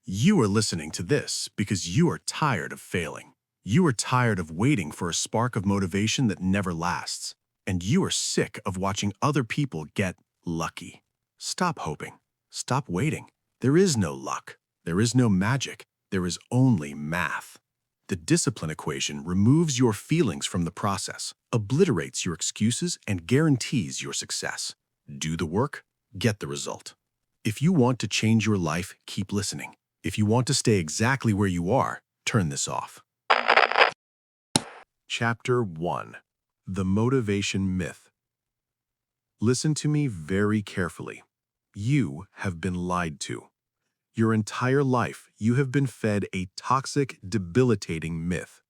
You are listening to this because you are tired of failing. You are tired of waiting for a spark of motivation that never lasts. And you are sick of watching other people get lucky. Stop hoping. Stop waiting. There is no luck. There is no magic. There is only math. The discipline equation removes your feelings from the process, obliterates your excuses, and guarantees your success. Do the work, get the result. If you want to change your life, keep listening. If you want to stay exactly where you are, turn this off. Chapter 1. The Motivation Myth. Listen to me very carefully. You have been lied to. Your entire life, you have been fed a toxic, debilitating myth.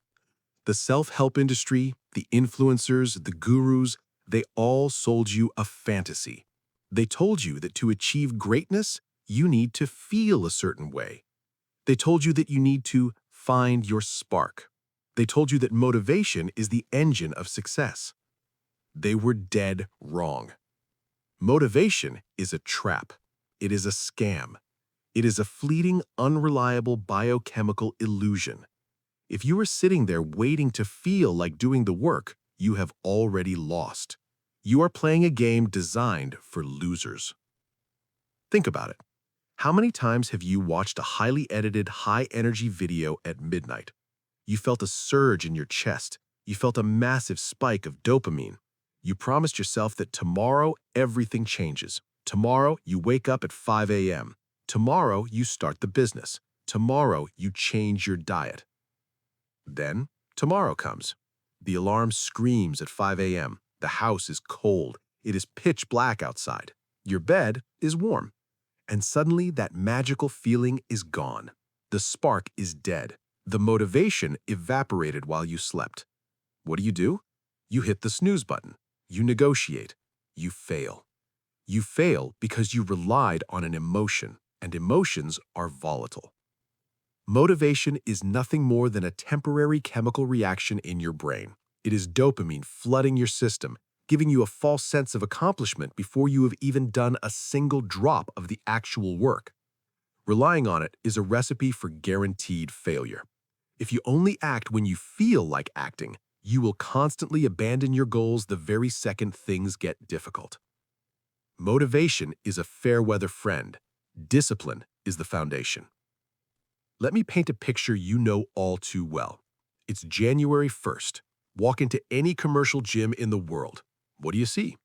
The self-help industry, the influencers, the gurus, they all sold you a fantasy. They told you that to achieve greatness, you need to feel a certain way. They told you that you need to find your spark. They told you that motivation is the engine of success. They were dead wrong. Motivation is a trap. It is a scam. It is a fleeting, unreliable biochemical illusion. If you are sitting there waiting to feel like doing the work, you have already lost. You are playing a game designed for losers. Think about it. How many times have you watched a highly edited, high-energy video at midnight? You felt a surge in your chest. You felt a massive spike of dopamine. You promised yourself that tomorrow everything changes. Tomorrow you wake up at 5 a.m. Tomorrow you start the business. Tomorrow you change your diet. Then tomorrow comes. The alarm screams at 5 a.m. The house is cold. It is pitch black outside. Your bed is warm. And suddenly that magical feeling is gone. The spark is dead. The motivation evaporated while you slept. What do? You hit the snooze button. You negotiate. You fail. You fail because you relied on an emotion, and emotions are volatile. Motivation is nothing more than a temporary chemical reaction in your brain. It is dopamine flooding your system, giving you a false sense of accomplishment before you have even done a single drop of the actual work. Relying on it is a recipe for guaranteed failure. If you only act when you feel like acting, you will constantly abandon your goals the very second things get difficult. Motivation is a fair-weather friend. Discipline is the foundation. Let me paint a picture you know all too well. It's January 1st. Walk into any commercial gym in the world. What do you see?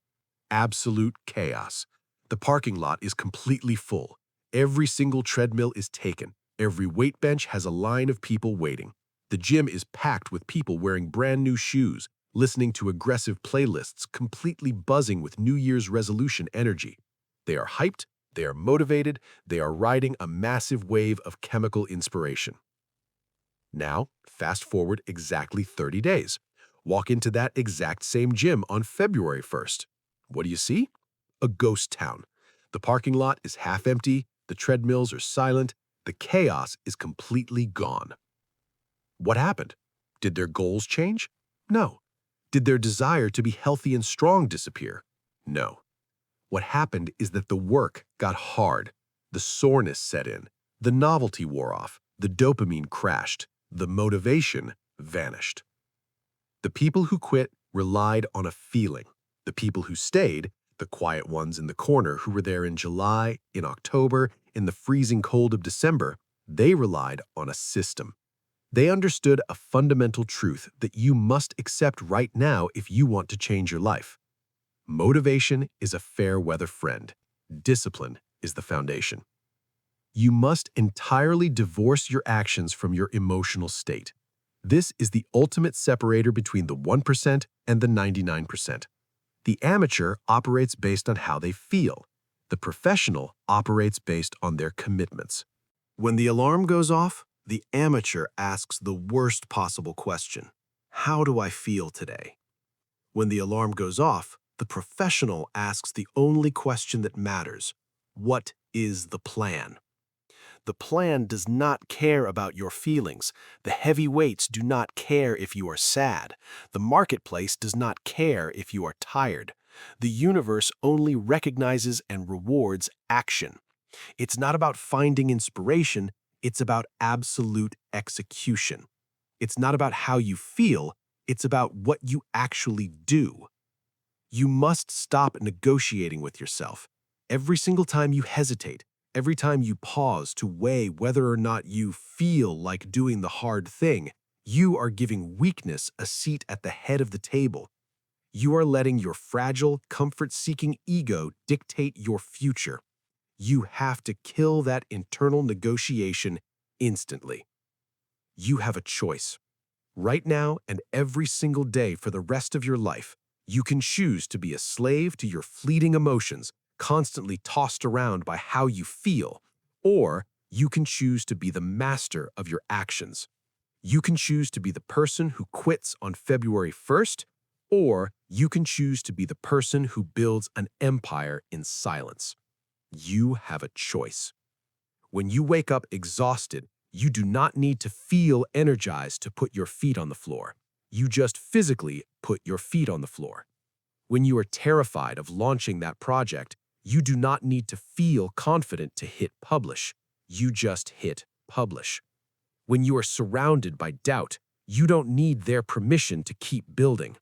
Absolute chaos. The parking lot is completely full. Every single treadmill is taken. Every weight bench has a line of people waiting. The gym is packed with people wearing brand new shoes, listening to aggressive playlists, completely buzzing with New Year's resolution energy. They are hyped, they are motivated, they are riding a massive wave of chemical inspiration. Now, fast forward exactly 30 days. Walk into that exact same gym on February 1st. What do you see? A ghost town. The parking lot is half empty, the treadmills are silent, the chaos is completely gone. What happened? Did their goals change? No. Did their desire to be healthy and strong disappear? No. What happened is that the work got hard. The soreness set in. The novelty wore off. The dopamine crashed. The motivation vanished. The people who quit relied on a feeling. The people who stayed, the quiet ones in the corner who were there in July, in October, in the freezing cold of December, they relied on a system. They understood a fundamental truth that you must accept right now if you want to change your life. Motivation is a fair-weather friend. Discipline is the foundation. You must entirely divorce your actions from your emotional state. This is the ultimate separator between the 1% and the 99%. The amateur operates based on how they feel. The professional operates based on their commitments. When the alarm goes off, the amateur asks the worst possible question: how do I feel today? When the alarm goes off, the professional asks the only question that matters: what is the plan? The plan does not care about your feelings. The heavyweights do not care if you are sad. The marketplace does not care if you are tired. The universe only recognizes and rewards action. It's not about finding inspiration, It's about absolute execution. It's not about how you feel, it's about what you actually do. You must stop negotiating with yourself. Every single time you hesitate, every time you pause to weigh whether or not you feel like doing the hard thing, you are giving weakness a seat at the head of the table. You are letting your fragile, comfort-seeking ego dictate your future. You have to kill that internal negotiation instantly. You have a choice. Right now and every single day for the rest of your life, you can choose to be a slave to your fleeting emotions, constantly tossed around by how you feel, or you can choose to be the master of your actions. You can choose to be the person who quits on February 1st, or you can choose to be the person who builds an empire in silence. You have a choice. When you wake up exhausted, you do not need to feel energized to put your feet on the floor. You just physically put your feet on the floor. When you are terrified of launching that project, you do not need to feel confident to hit publish. You just hit publish. When you are surrounded by doubt, you don't need their permission to keep building.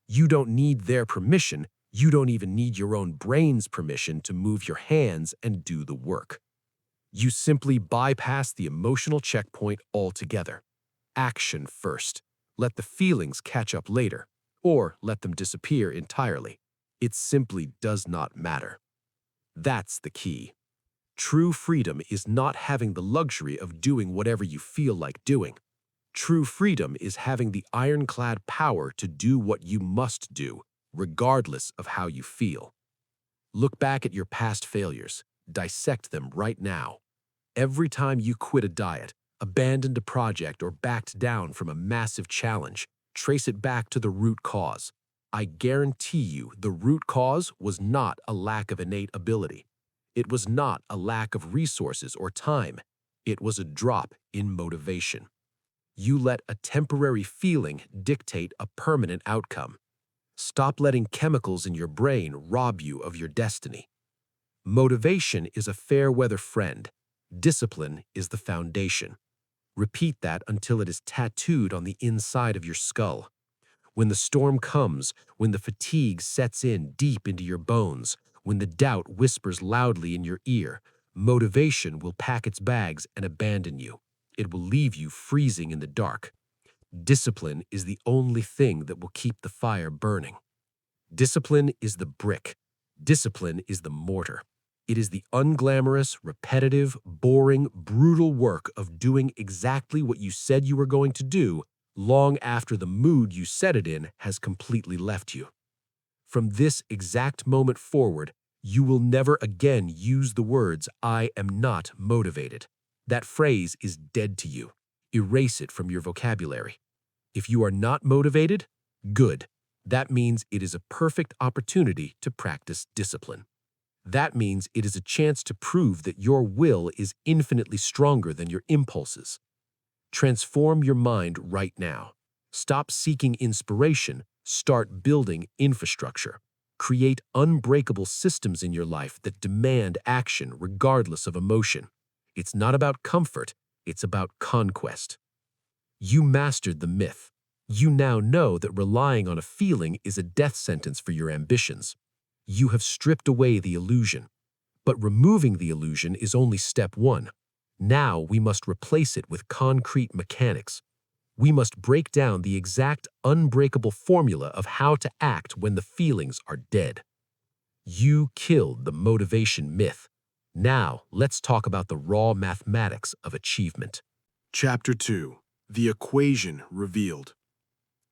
You don't need their permission. You don't even need your own brain's permission to move your hands and do the work. You simply bypass the emotional checkpoint altogether. Action first. Let the feelings catch up later, or let them disappear entirely. It simply does not matter. That's the key. True freedom is not having the luxury of doing whatever you feel like doing. True freedom is having the ironclad power to do what you must do, regardless of how you feel. Look back at your past failures. Dissect them right now. Every time you quit a diet, abandoned a project, or backed down from a massive challenge, trace it back to the root cause. I guarantee you the root cause was not a lack of innate ability. It was not a lack of resources or time. It was a drop in motivation. You let a temporary feeling dictate a permanent outcome. Stop letting chemicals in your brain rob you of your destiny. Motivation is a fair-weather friend. Discipline is the foundation. Repeat that until it is tattooed on the inside of your skull. When the storm comes, when the fatigue sets in deep into your bones, when the doubt whispers loudly in your ear, motivation will pack its bags and abandon you. It will leave you freezing in the dark. Discipline is the only thing that will keep the fire burning. Discipline is the brick. Discipline is the mortar. It is the unglamorous, repetitive, boring, brutal work of doing exactly what you said you were going to do long after the mood you said it in has completely left you. From this exact moment forward, you will never again use the words, "I am not motivated." That phrase is dead to you. Erase it from your vocabulary. If you are not motivated, good. That means it is a perfect opportunity to practice discipline. That means it is a chance to prove that your will is infinitely stronger than your impulses. Transform your mind right now. Stop seeking inspiration. Start building infrastructure. Create unbreakable systems in your life that demand action regardless of emotion. It's not about comfort, it's about conquest. You mastered the myth. You now know that relying on a feeling is a death sentence for your ambitions. You have stripped away the illusion. But removing the illusion is only step one. Now we must replace it with concrete mechanics. We must break down the exact unbreakable formula of how to act when the feelings are dead. You killed the motivation myth. Now let's talk about the raw mathematics of achievement. Chapter 2. The Equation Revealed.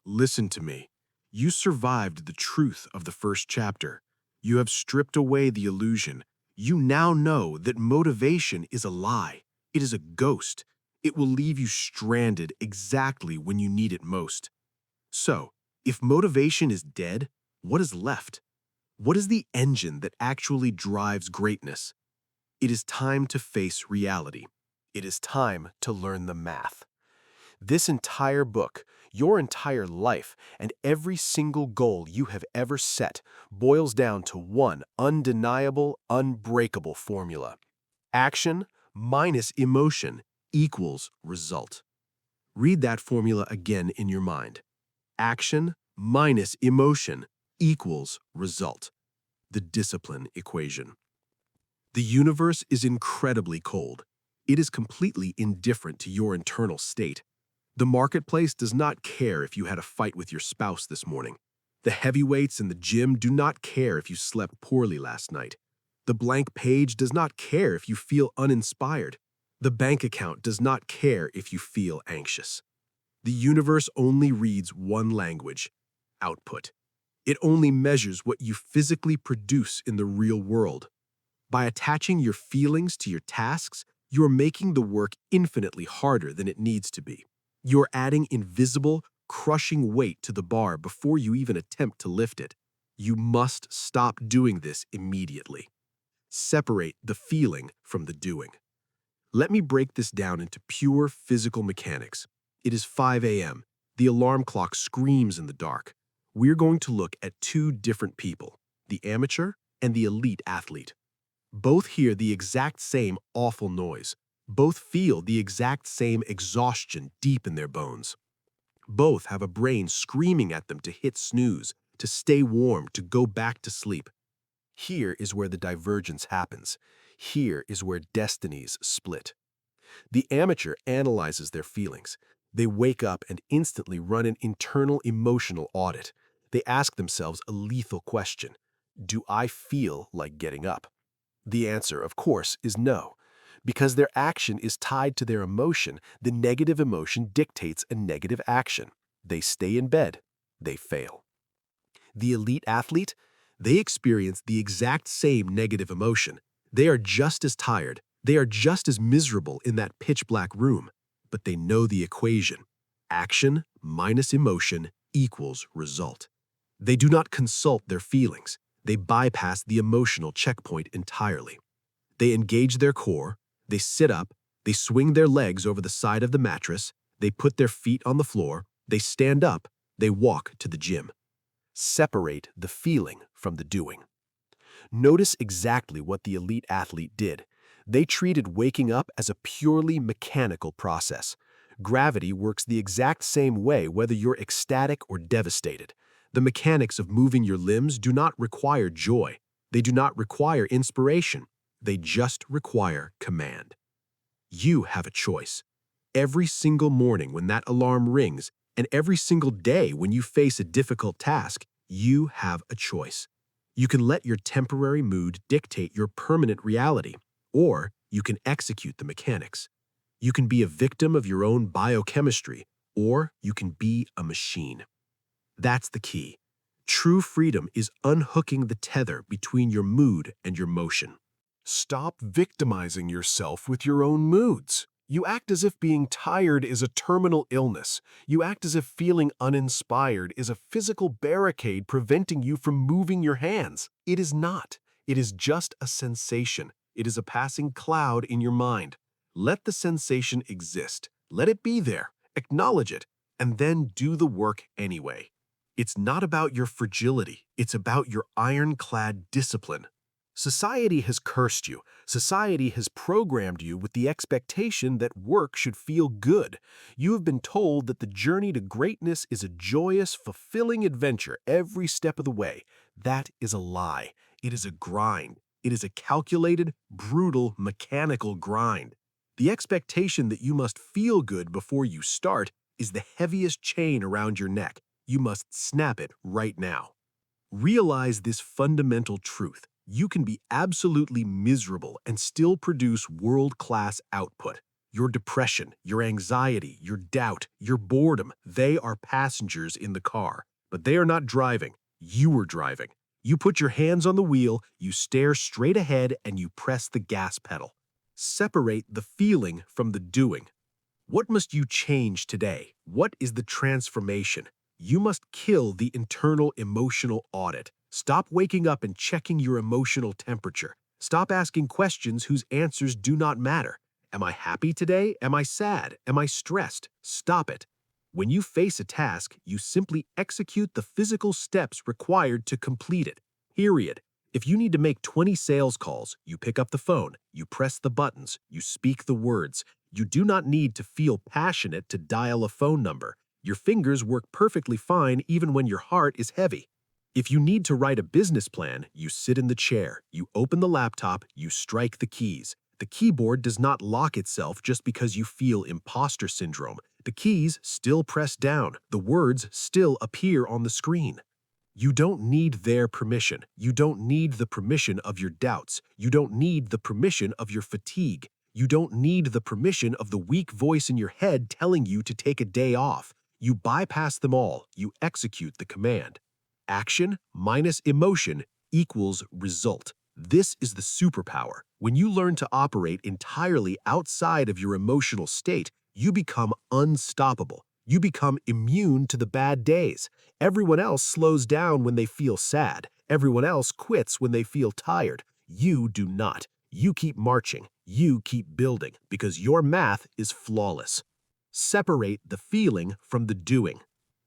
Listen to me. You survived the truth of the first chapter. You have stripped away the illusion. You now know that motivation is a lie. It is a ghost. It will leave you stranded exactly when you need it most. So, if motivation is dead, what is left? What is the engine that actually drives greatness? It is time to face reality. It is time to learn the math. This entire book, your entire life, and every single goal you have ever set boils down to one undeniable, unbreakable formula. Action minus emotion equals result. Read that formula again in your mind. Action minus emotion equals result. The discipline equation. The universe is incredibly cold. It is completely indifferent to your internal state. The marketplace does not care if you had a fight with your spouse this morning. The heavyweights in the gym do not care if you slept poorly last night. The blank page does not care if you feel uninspired. The bank account does not care if you feel anxious. The universe only reads one language: output. It only measures what you physically produce in the real world. By attaching your feelings to your tasks, you are making the work infinitely harder than it needs to be. You're adding invisible, crushing weight to the bar before you even attempt to lift it. You must stop doing this immediately. Separate the feeling from the doing. Let me break this down into pure physical mechanics. It is 5 a.m. The alarm clock screams in the dark. We're going to look at two different people, the amateur and the elite athlete. Both hear the exact same awful noise. Both feel the exact same exhaustion deep in their bones. Both have a brain screaming at them to hit snooze, to stay warm, to go back to sleep. Here is where the divergence happens. Here is where destinies split. The amateur analyzes their feelings. They wake up and instantly run an internal emotional audit. They ask themselves a lethal question: do I feel like getting up? The answer, of course, is no. Because their action is tied to their emotion, the negative emotion dictates a negative action. They stay in bed. They fail. The elite athlete, they experience the exact same negative emotion. They are just as tired. They are just as miserable in that pitch-black room. But they know the equation. Action minus emotion equals result. They do not consult their feelings. They bypass the emotional checkpoint entirely. They engage their core, they sit up, they swing their legs over the side of the mattress, they put their feet on the floor, they stand up, they walk to the gym. Separate the feeling from the doing. Notice exactly what the elite athlete did. They treated waking up as a purely mechanical process. Gravity works the exact same way whether you're ecstatic or devastated. The mechanics of moving your limbs do not require joy. They do not require inspiration. They just require command. You have a choice. Every single morning when that alarm rings, and every single day when you face a difficult task, you have a choice. You can let your temporary mood dictate your permanent reality, or you can execute the mechanics. You can be a victim of your own biochemistry, or you can be a machine. That's the key. True freedom is unhooking the tether between your mood and your motion. Stop victimizing yourself with your own moods. You act as if being tired is a terminal illness. You act as if feeling uninspired is a physical barricade preventing you from moving your hands. It is not. It is just a sensation. It is a passing cloud in your mind. Let the sensation exist. Let it be there. Acknowledge it, and then do the work anyway. It's not about your fragility. It's about your ironclad discipline. Society has cursed you. Society has programmed you with the expectation that work should feel good. You have been told that the journey to greatness is a joyous, fulfilling adventure every step of the way. That is a lie. It is a grind. It is a calculated, brutal, mechanical grind. The expectation that you must feel good before you start is the heaviest chain around your neck. You must snap it right now. Realize this fundamental truth. You can be absolutely miserable and still produce world-class output. Your depression, your anxiety, your doubt, your boredom, they are passengers in the car. But they are not driving. You are driving. You put your hands on the wheel, you stare straight ahead, and you press the gas pedal. Separate the feeling from the doing. What must you change today? What is the transformation? You must kill the internal emotional audit. Stop waking up and checking your emotional temperature. Stop asking questions whose answers do not matter. Am I happy today? Am I sad? Am I stressed? Stop it. When you face a task, you simply execute the physical steps required to complete it. Period. If you need to make 20 sales calls, you pick up the phone, you press the buttons, you speak the words. You do not need to feel passionate to dial a phone number. Your fingers work perfectly fine even when your heart is heavy. If you need to write a business plan, you sit in the chair, you open the laptop, you strike the keys. The keyboard does not lock itself just because you feel imposter syndrome. The keys still press down, the words still appear on the screen. You don't need their permission. You don't need the permission of your doubts. You don't need the permission of your fatigue. You don't need the permission of the weak voice in your head telling you to take a day off. You bypass them all. You execute the command. Action minus emotion equals result. This is the superpower. When you learn to operate entirely outside of your emotional state, you become unstoppable. You become immune to the bad days. Everyone else slows down when they feel sad. Everyone else quits when they feel tired. You do not. You keep marching. You keep building because your math is flawless. Separate the feeling from the doing.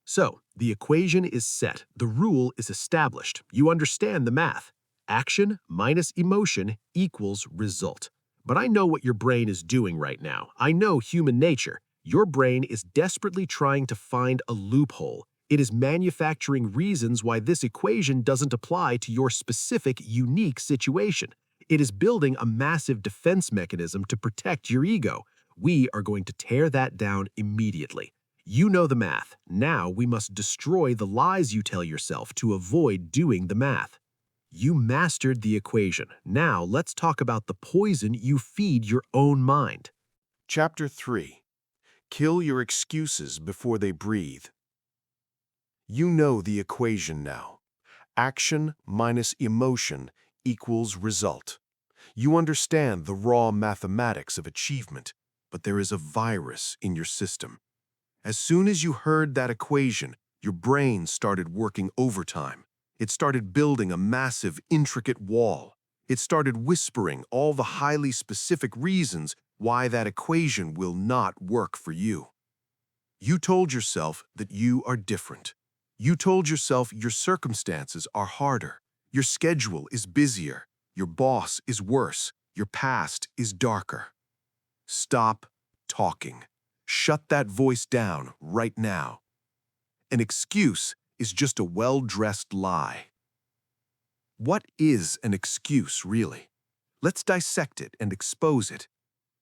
So, the equation is set. The rule is established. You understand the math. Action minus emotion equals result. But I know what your brain is doing right now. I know human nature. Your brain is desperately trying to find a loophole. It is manufacturing reasons why this equation doesn't apply to your specific, unique situation. It is building a massive defense mechanism to protect your ego. We are going to tear that down immediately. You know the math. Now we must destroy the lies you tell yourself to avoid doing the math. You mastered the equation. Now let's talk about the poison you feed your own mind. Chapter 3. Kill your excuses before they breathe. You know the equation now. Action minus emotion equals result. You understand the raw mathematics of achievement, but there is a virus in your system. As soon as you heard that equation, your brain started working overtime. It started building a massive, intricate wall. It started whispering all the highly specific reasons why that equation will not work for you. You told yourself that you are different. You told yourself your circumstances are harder. Your schedule is busier. Your boss is worse. Your past is darker. Stop talking. Shut that voice down right now. An excuse is just a well-dressed lie. What is an excuse, really? Let's dissect it and expose it.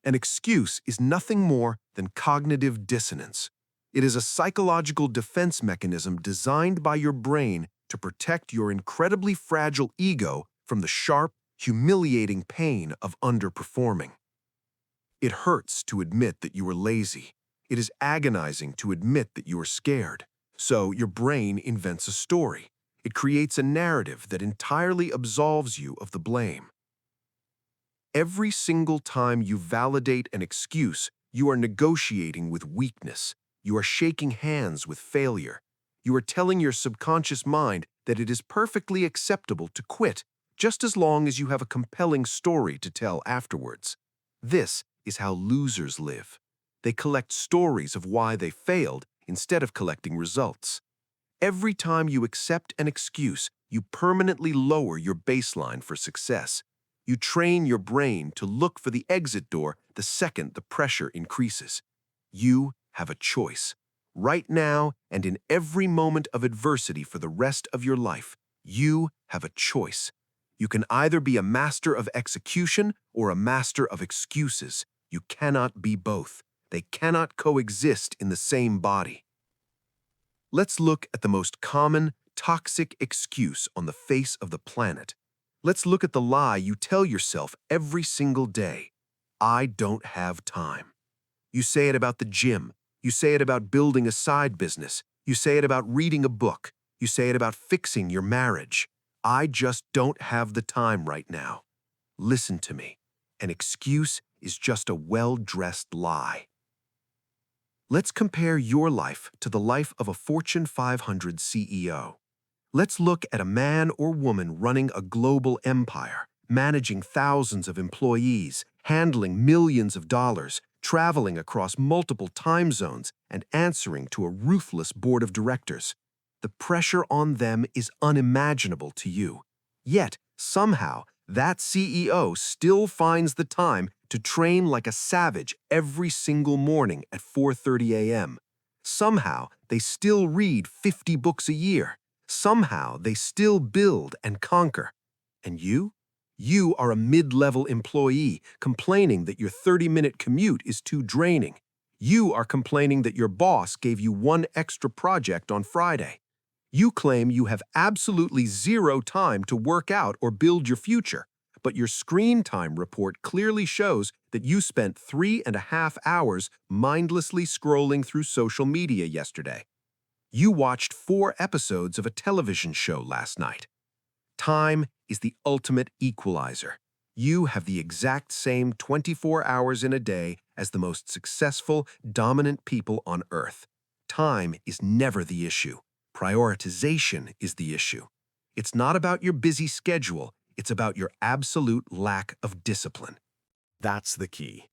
An excuse is nothing more than cognitive dissonance. It is a psychological defense mechanism designed by your brain to protect your incredibly fragile ego from the sharp, humiliating pain of underperforming. It hurts to admit that you are lazy. It is agonizing to admit that you are scared. So your brain invents a story. It creates a narrative that entirely absolves you of the blame. Every single time you validate an excuse, you are negotiating with weakness. You are shaking hands with failure. You are telling your subconscious mind that it is perfectly acceptable to quit, just as long as you have a compelling story to tell afterwards. This is how losers live. They collect stories of why they failed instead of collecting results. Every time you accept an excuse, you permanently lower your baseline for success. You train your brain to look for the exit door the second the pressure increases. You have a choice. Right now and in every moment of adversity for the rest of your life, you have a choice. You can either be a master of execution or a master of excuses. You cannot be both. They cannot coexist in the same body. Let's look at the most common, toxic excuse on the face of the planet. Let's look at the lie you tell yourself every single day. I don't have time. You say it about the gym. You say it about building a side business. You say it about reading a book. You say it about fixing your marriage. I just don't have the time right now. Listen to me. An excuse is just a well-dressed lie. Let's compare your life to the life of a Fortune 500 CEO. Let's look at a man or woman running a global empire, managing thousands of employees, handling millions of dollars, traveling across multiple time zones, and answering to a ruthless board of directors. The pressure on them is unimaginable to you. Yet, somehow, That CEO still finds the time to train like a savage every single morning at 4:30 a.m. Somehow, they still read 50 books a year. Somehow, they still build and conquer. And you? You are a mid-level employee complaining that your 30-minute commute is too draining. You are complaining that your boss gave you one extra project on Friday. You claim you have absolutely zero time to work out or build your future, but your screen time report clearly shows that you spent 3.5 hours mindlessly scrolling through social media yesterday. You watched 4 episodes of a television show last night. Time is the ultimate equalizer. You have the exact same 24 hours in a day as the most successful, dominant people on Earth. Time is never the issue. Prioritization is the issue. It's not about your busy schedule, it's about your absolute lack of discipline. That's the key.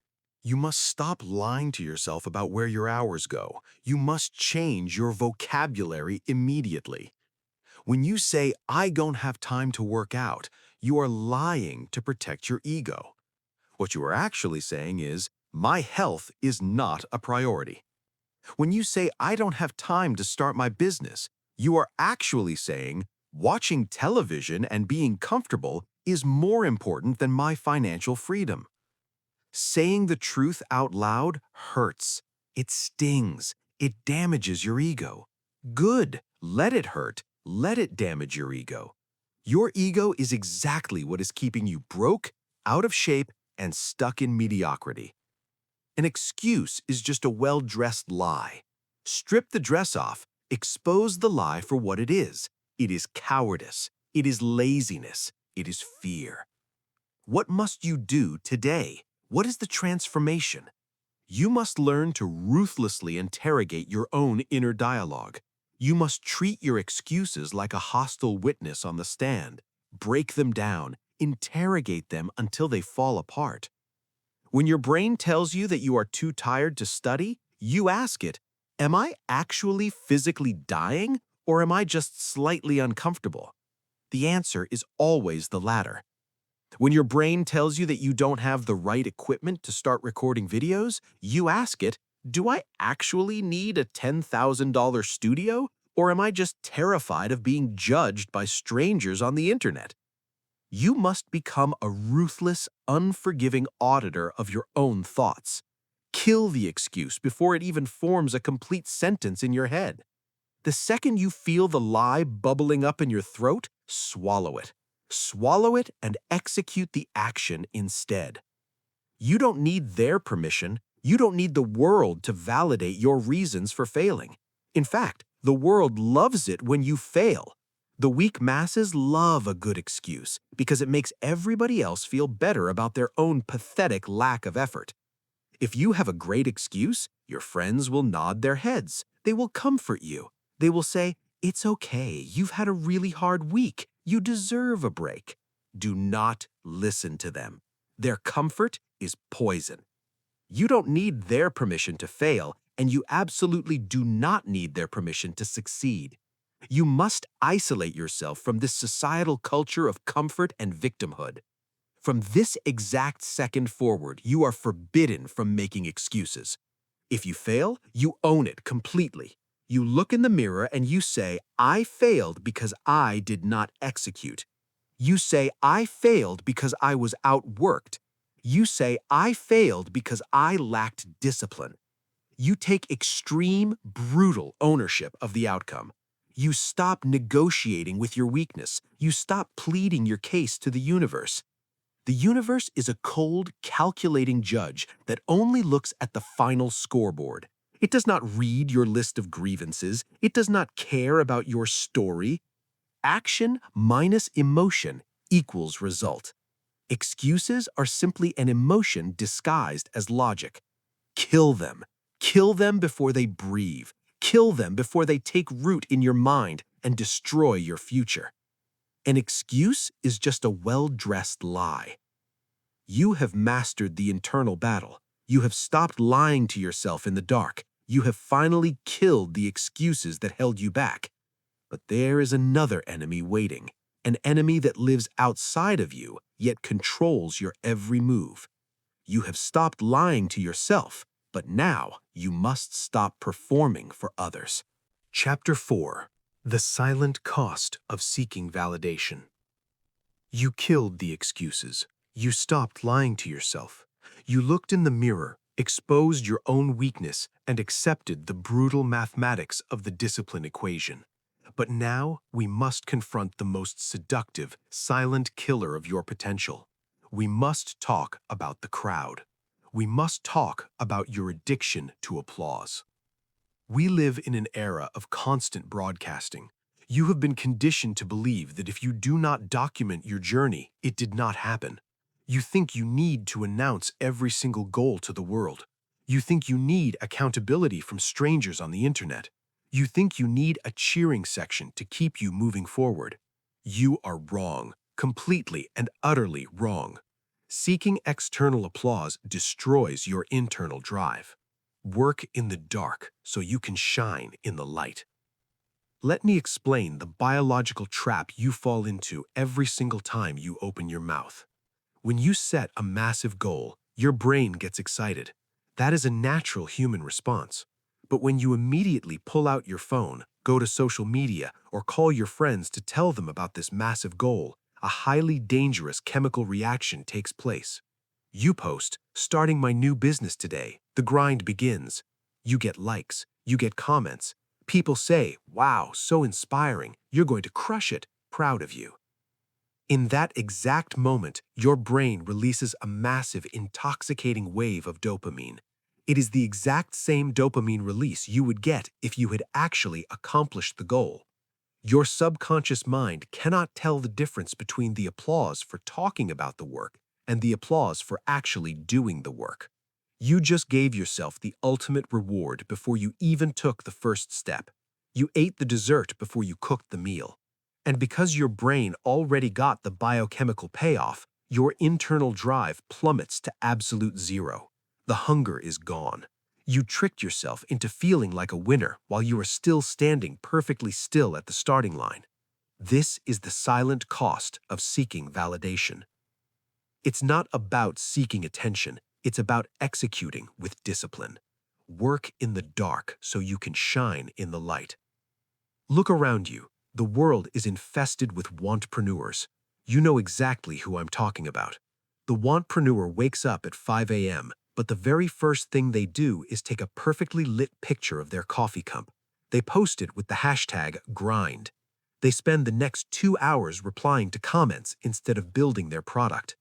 You must stop lying to yourself about where your hours go. You must change your vocabulary immediately. When you say, "I don't have time to work out," you are lying to protect your ego. What you are actually saying is, "My health is not a priority." When you say, "I don't have time to start my business," you are actually saying, "Watching television and being comfortable is more important than my financial freedom." Saying the truth out loud hurts. It stings. It damages your ego. Good. Let it hurt. Let it damage your ego. Your ego is exactly what is keeping you broke, out of shape, and stuck in mediocrity. An excuse is just a well-dressed lie. Strip the dress off. Expose the lie for what it is. It is cowardice. It is laziness. It is fear. What must you do today? What is the transformation? You must learn to ruthlessly interrogate your own inner dialogue. You must treat your excuses like a hostile witness on the stand. Break them down. Interrogate them until they fall apart. When your brain tells you that you are too tired to study, you ask it, "Am I actually physically dying, or am I just slightly uncomfortable?" The answer is always the latter. When your brain tells you that you don't have the right equipment to start recording videos, you ask it, "Do I actually need a $10,000 studio, or am I just terrified of being judged by strangers on the internet?" You must become a ruthless, unforgiving auditor of your own thoughts. Kill the excuse before it even forms a complete sentence in your head. The second you feel the lie bubbling up in your throat, swallow it. Swallow it and execute the action instead. You don't need their permission. You don't need the world to validate your reasons for failing. In fact, the world loves it when you fail. The weak masses love a good excuse because it makes everybody else feel better about their own pathetic lack of effort. If you have a great excuse, your friends will nod their heads. They will comfort you. They will say, "It's okay, you've had a really hard week. You deserve a break." Do not listen to them. Their comfort is poison. You don't need their permission to fail, and you absolutely do not need their permission to succeed. You must isolate yourself from this societal culture of comfort and victimhood. From this exact second forward, you are forbidden from making excuses. If you fail, you own it completely. You look in the mirror and you say, "I failed because I did not execute." You say, "I failed because I was outworked." You say, "I failed because I lacked discipline." You take extreme, brutal ownership of the outcome. You stop negotiating with your weakness. You stop pleading your case to the universe. The universe is a cold, calculating judge that only looks at the final scoreboard. It does not read your list of grievances. It does not care about your story. Action minus emotion equals result. Excuses are simply an emotion disguised as logic. Kill them. Kill them before they breathe. Kill them before they take root in your mind and destroy your future. An excuse is just a well-dressed lie. You have mastered the internal battle. You have stopped lying to yourself in the dark. You have finally killed the excuses that held you back. But there is another enemy waiting. an enemy that lives outside of you yet controls your every move. You have stopped lying to yourself, but now you must stop performing for others. Chapter 4: The Silent Cost of Seeking Validation. You killed the excuses. You stopped lying to yourself. You looked in the mirror, exposed your own weakness, and accepted the brutal mathematics of the discipline equation. But now we must confront the most seductive, silent killer of your potential. We must talk about the crowd. We must talk about your addiction to applause. We live in an era of constant broadcasting. You have been conditioned to believe that if you do not document your journey, it did not happen. You think you need to announce every single goal to the world. You think you need accountability from strangers on the internet. You think you need a cheering section to keep you moving forward. You are wrong, completely and utterly wrong. Seeking external applause destroys your internal drive. Work in the dark so you can shine in the light. Let me explain the biological trap you fall into every single time you open your mouth. When you set a massive goal, your brain gets excited. That is a natural human response. But when you immediately pull out your phone, go to social media, or call your friends to tell them about this massive goal, a highly dangerous chemical reaction takes place. You post, "Starting my new business today. The grind begins." You get likes. You get comments. People say, "Wow, so inspiring. You're going to crush it. Proud of you." In that exact moment, your brain releases a massive, intoxicating wave of dopamine. It is the exact same dopamine release you would get if you had actually accomplished the goal. Your subconscious mind cannot tell the difference between the applause for talking about the work and the applause for actually doing the work. You just gave yourself the ultimate reward before you even took the first step. You ate the dessert before you cooked the meal. And because your brain already got the biochemical payoff, your internal drive plummets to absolute zero. The hunger is gone. You tricked yourself into feeling like a winner while you are still standing perfectly still at the starting line. This is the silent cost of seeking validation. It's not about seeking attention, it's about executing with discipline. Work in the dark so you can shine in the light. Look around you. The world is infested with wantpreneurs. You know exactly who I'm talking about. The wantpreneur wakes up at 5 a.m., but the very first thing they do is take a perfectly lit picture of their coffee cup. They post it with the hashtag grind. They spend the next 2 hours replying to comments instead of building their product.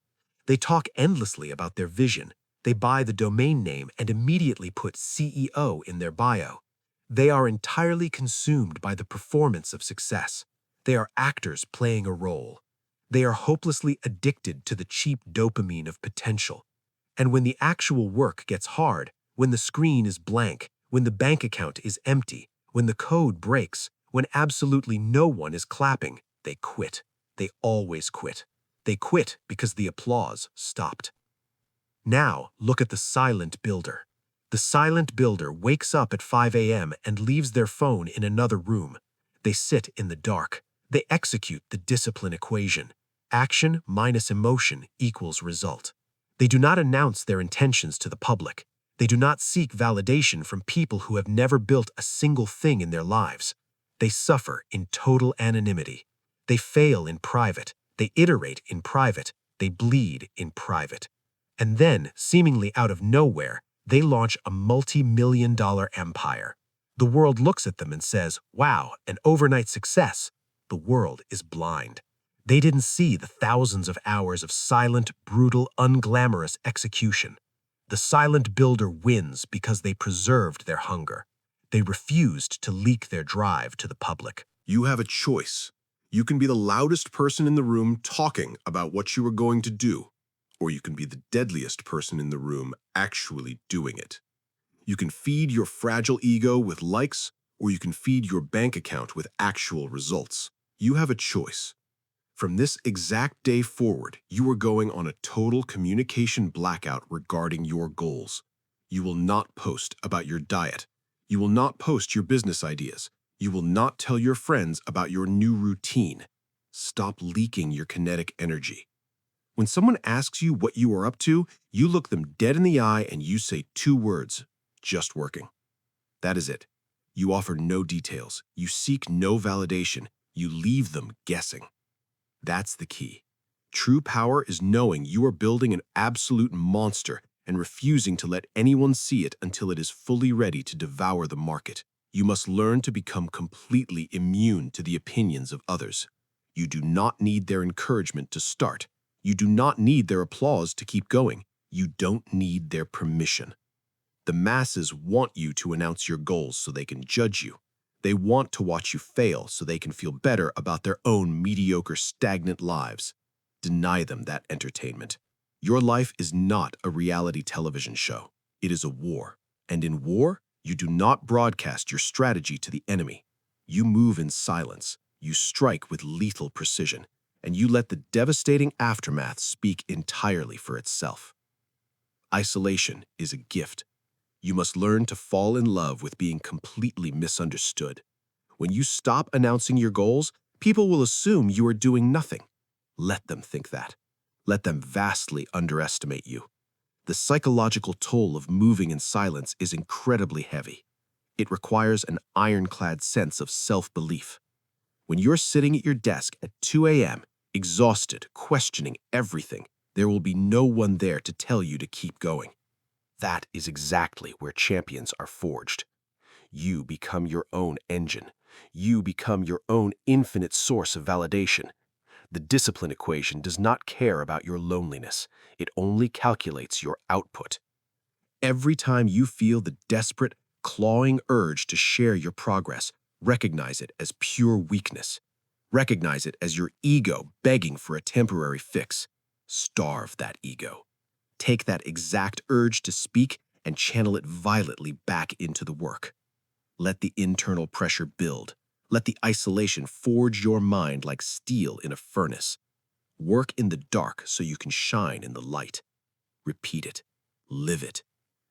They talk endlessly about their vision. They buy the domain name and immediately put CEO in their bio. They are entirely consumed by the performance of success. They are actors playing a role. They are hopelessly addicted to the cheap dopamine of potential. And when the actual work gets hard, when the screen is blank, when the bank account is empty, when the code breaks, when absolutely no one is clapping, they quit. They always quit. They quit because the applause stopped. Now, look at the silent builder. The silent builder wakes up at 5 a.m. and leaves their phone in another room. They sit in the dark. They execute the discipline equation. Action minus emotion equals result. They do not announce their intentions to the public. They do not seek validation from people who have never built a single thing in their lives. They suffer in total anonymity. They fail in private. They iterate in private. They bleed in private. And then, seemingly out of nowhere, they launch a multi-million-dollar empire. The world looks at them and says, "Wow, an overnight success." The world is blind. They didn't see the thousands of hours of silent, brutal, unglamorous execution. The silent builder wins because they preserved their hunger. They refused to leak their drive to the public. You have a choice. You can be the loudest person in the room talking about what you are going to do, or you can be the deadliest person in the room actually doing it. You can feed your fragile ego with likes, or you can feed your bank account with actual results. You have a choice. From this exact day forward, you are going on a total communication blackout regarding your goals. You will not post about your diet. You will not post your business ideas. You will not tell your friends about your new routine. Stop leaking your kinetic energy. When someone asks you what you are up to, you look them dead in the eye and you say 2 words, just working. That is it. You offer no details. You seek no validation. You leave them guessing. That's the key. True power is knowing you are building an absolute monster and refusing to let anyone see it until it is fully ready to devour the market. You must learn to become completely immune to the opinions of others. You do not need their encouragement to start. You do not need their applause to keep going. You don't need their permission. The masses want you to announce your goals so they can judge you. They want to watch you fail so they can feel better about their own mediocre, stagnant lives. Deny them that entertainment. Your life is not a reality television show. It is a war. And in war, you do not broadcast your strategy to the enemy. You move in silence. You strike with lethal precision. And you let the devastating aftermath speak entirely for itself. Isolation is a gift. You must learn to fall in love with being completely misunderstood. When you stop announcing your goals, people will assume you are doing nothing. Let them think that. Let them vastly underestimate you. The psychological toll of moving in silence is incredibly heavy. It requires an ironclad sense of self-belief. When you're sitting at your desk at 2 a.m., exhausted, questioning everything, there will be no one there to tell you to keep going. That is exactly where champions are forged. You become your own engine. You become your own infinite source of validation. The discipline equation does not care about your loneliness. It only calculates your output. Every time you feel the desperate, clawing urge to share your progress, recognize it as pure weakness. Recognize it as your ego begging for a temporary fix. Starve that ego. Take that exact urge to speak and channel it violently back into the work. Let the internal pressure build. Let the isolation forge your mind like steel in a furnace. Work in the dark so you can shine in the light. Repeat it. Live it.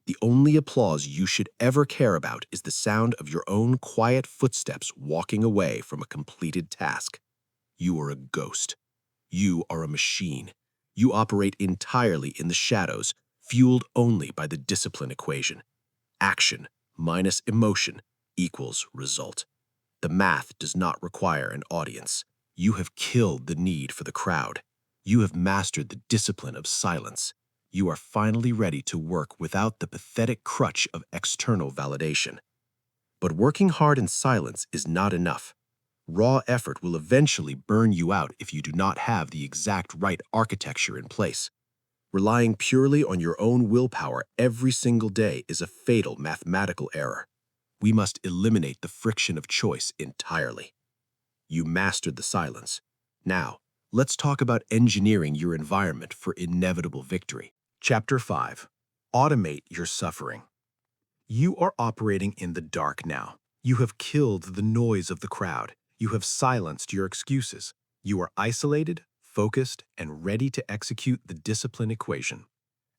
The only applause you should ever care about is the sound of your own quiet footsteps walking away from a completed task. You are a ghost. You are a machine. You operate entirely in the shadows, fueled only by the discipline equation. Action minus emotion equals result. The math does not require an audience. You have killed the need for the crowd. You have mastered the discipline of silence. You are finally ready to work without the pathetic crutch of external validation. But working hard in silence is not enough. Raw effort will eventually burn you out if you do not have the exact right architecture in place. Relying purely on your own willpower every single day is a fatal mathematical error. We must eliminate the friction of choice entirely. You mastered the silence. Now, let's talk about engineering your environment for inevitable victory. Chapter 5. Automate your suffering. You are operating in the dark now. You have killed the noise of the crowd. You have silenced your excuses. You are isolated, focused, and ready to execute the discipline equation.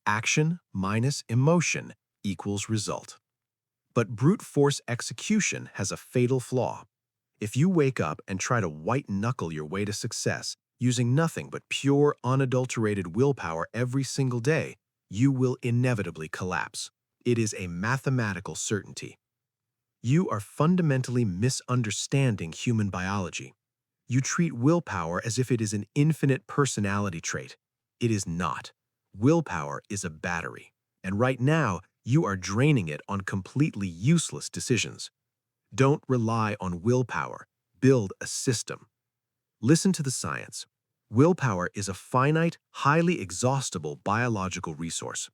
Action minus emotion equals result. But brute force execution has a fatal flaw. If you wake up and try to white-knuckle your way to success, using nothing but pure, unadulterated willpower every single day, you will inevitably collapse. It is a mathematical certainty. You are fundamentally misunderstanding human biology. You treat willpower as if it is an infinite personality trait. It is not. Willpower is a battery, and right now, you are draining it on completely useless decisions. Don't rely on willpower. Build a system. Listen to the science. Willpower is a finite, highly exhaustible biological resource.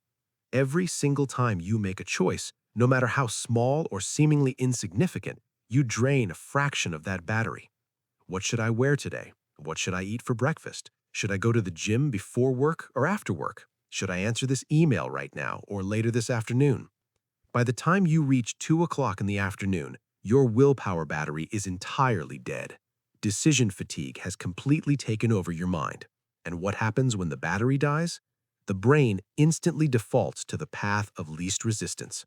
Every single time you make a choice, no matter how small or seemingly insignificant, you drain a fraction of that battery. What should I wear today? What should I eat for breakfast? Should I go to the gym before work or after work? Should I answer this email right now or later this afternoon? By the time you reach 2 o'clock in the afternoon, your willpower battery is entirely dead. Decision fatigue has completely taken over your mind. And what happens when the battery dies? The brain instantly defaults to the path of least resistance.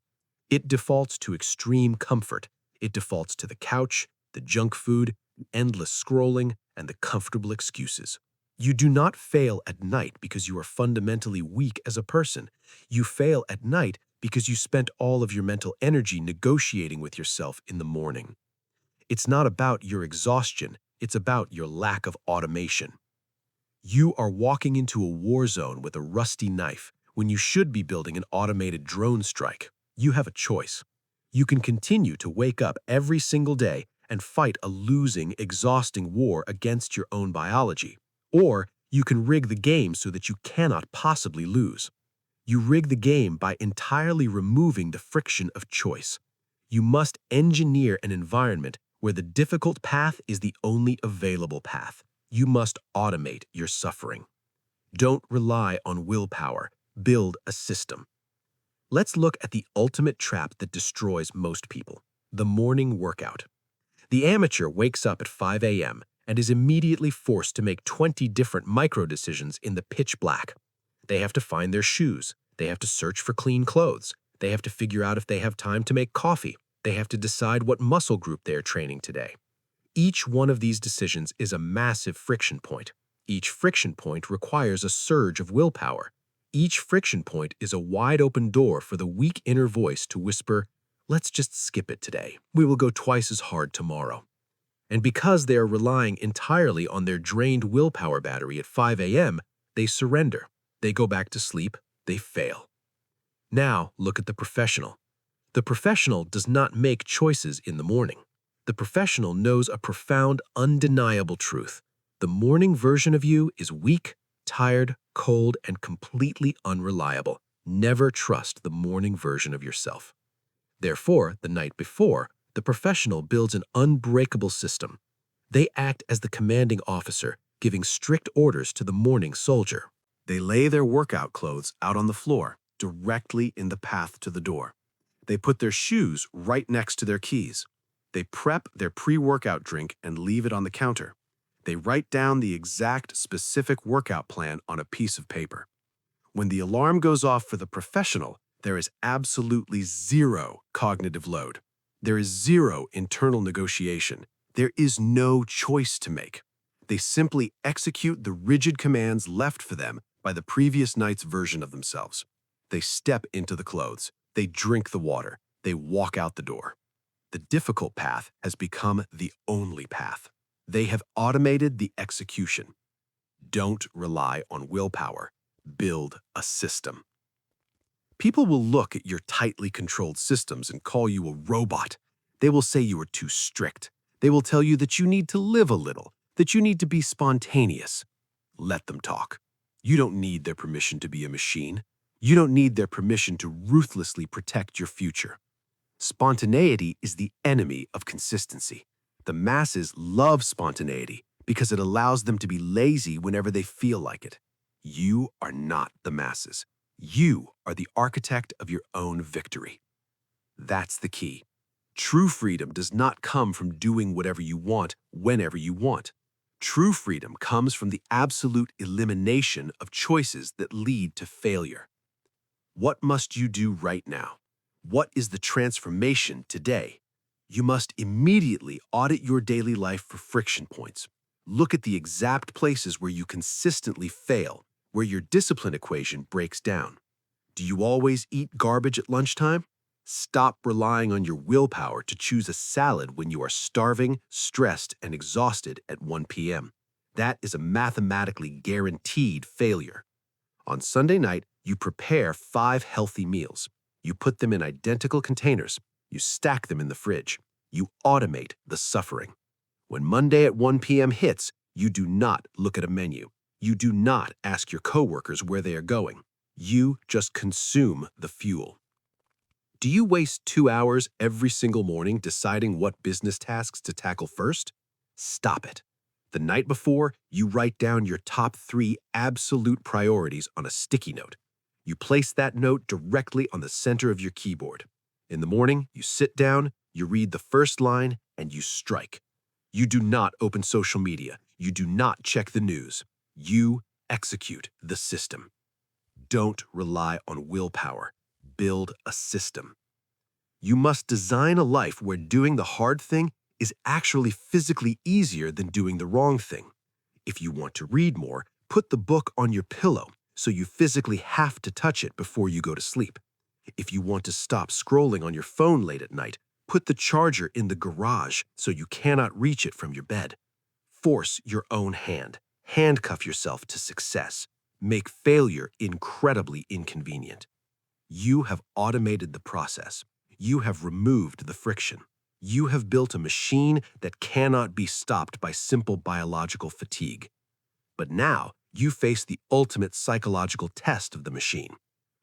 It defaults to extreme comfort. It defaults to the couch, the junk food, endless scrolling, and the comfortable excuses. You do not fail at night because you are fundamentally weak as a person. You fail at night because you spent all of your mental energy negotiating with yourself in the morning. It's not about your exhaustion, it's about your lack of automation. You are walking into a war zone with a rusty knife when you should be building an automated drone strike. You have a choice. You can continue to wake up every single day and fight a losing, exhausting war against your own biology. Or you can rig the game so that you cannot possibly lose. You rig the game by entirely removing the friction of choice. You must engineer an environment where the difficult path is the only available path. You must automate your suffering. Don't rely on willpower. Build a system. Let's look at the ultimate trap that destroys most people: the morning workout. The amateur wakes up at 5 a.m. and is immediately forced to make 20 different micro-decisions in the pitch black. They have to find their shoes. They have to search for clean clothes. They have to figure out if they have time to make coffee. They have to decide what muscle group they are training today. Each one of these decisions is a massive friction point. Each friction point requires a surge of willpower. Each friction point is a wide-open door for the weak inner voice to whisper, "Let's just skip it today. We will go twice as hard tomorrow." And because they are relying entirely on their drained willpower battery at 5 a.m., they surrender. They go back to sleep. They fail. Now, look at the professional. The professional does not make choices in the morning. The professional knows a profound, undeniable truth. The morning version of you is weak, tired, cold, and completely unreliable. Never trust the morning version of yourself. Therefore, the night before, the professional builds an unbreakable system. They act as the commanding officer, giving strict orders to the morning soldier. They lay their workout clothes out on the floor, directly in the path to the door. They put their shoes right next to their keys. They prep their pre-workout drink and leave it on the counter. They write down the exact specific workout plan on a piece of paper. When the alarm goes off for the professional, there is absolutely zero cognitive load. There is zero internal negotiation. There is no choice to make. They simply execute the rigid commands left for them by the previous night's version of themselves. They step into the clothes. They drink the water. They walk out the door. The difficult path has become the only path. They have automated the execution. Don't rely on willpower. Build a system. People will look at your tightly controlled systems and call you a robot. They will say you are too strict. They will tell you that you need to live a little, that you need to be spontaneous. Let them talk. You don't need their permission to be a machine. You don't need their permission to ruthlessly protect your future. Spontaneity is the enemy of consistency. The masses love spontaneity because it allows them to be lazy whenever they feel like it. You are not the masses. You are the architect of your own victory. That's the key. True freedom does not come from doing whatever you want, whenever you want. True freedom comes from the absolute elimination of choices that lead to failure. What must you do right now? What is the transformation today? You must immediately audit your daily life for friction points. Look at the exact places where you consistently fail, where your discipline equation breaks down. Do you always eat garbage at lunchtime? Stop relying on your willpower to choose a salad when you are starving, stressed, and exhausted at 1 p.m. That is a mathematically guaranteed failure. On Sunday night, you prepare 5 healthy meals. You put them in identical containers. You stack them in the fridge. You automate the suffering. When Monday at 1 p.m. hits, you do not look at a menu. You do not ask your coworkers where they are going. You just consume the fuel. Do you waste 2 hours every single morning deciding what business tasks to tackle first? Stop it. The night before, you write down your top 3 absolute priorities on a sticky note. You place that note directly on the center of your keyboard. In the morning, you sit down, you read the first line, and you strike. You do not open social media. You do not check the news. You execute the system. Don't rely on willpower. Build a system. You must design a life where doing the hard thing is actually physically easier than doing the wrong thing. If you want to read more, put the book on your pillow so you physically have to touch it before you go to sleep. If you want to stop scrolling on your phone late at night, put the charger in the garage so you cannot reach it from your bed. Force your own hand. Handcuff yourself to success. Make failure incredibly inconvenient. You have automated the process. You have removed the friction. You have built a machine that cannot be stopped by simple biological fatigue. But now you face the ultimate psychological test of the machine.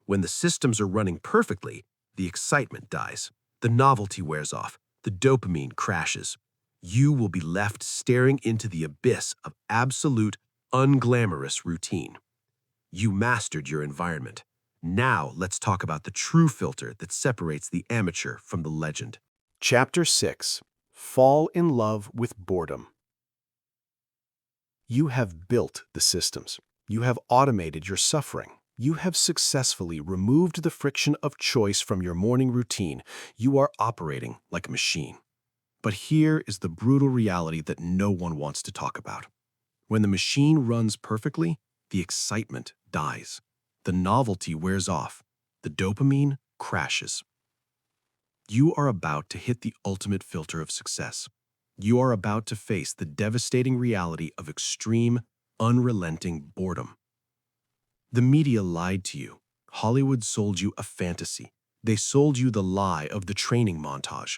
When the systems are running perfectly, the excitement dies. The novelty wears off. The dopamine crashes. You will be left staring into the abyss of absolute, unglamorous routine. You mastered your environment. Now let's talk about the true filter that separates the amateur from the legend. Chapter 6. Fall in Love with Boredom. You have built the systems. You have automated your suffering. You have successfully removed the friction of choice from your morning routine. You are operating like a machine. But here is the brutal reality that no one wants to talk about. When the machine runs perfectly, the excitement dies. The novelty wears off. The dopamine crashes. You are about to hit the ultimate filter of success. You are about to face the devastating reality of extreme, unrelenting boredom. The media lied to you. Hollywood sold you a fantasy. They sold you the lie of the training montage.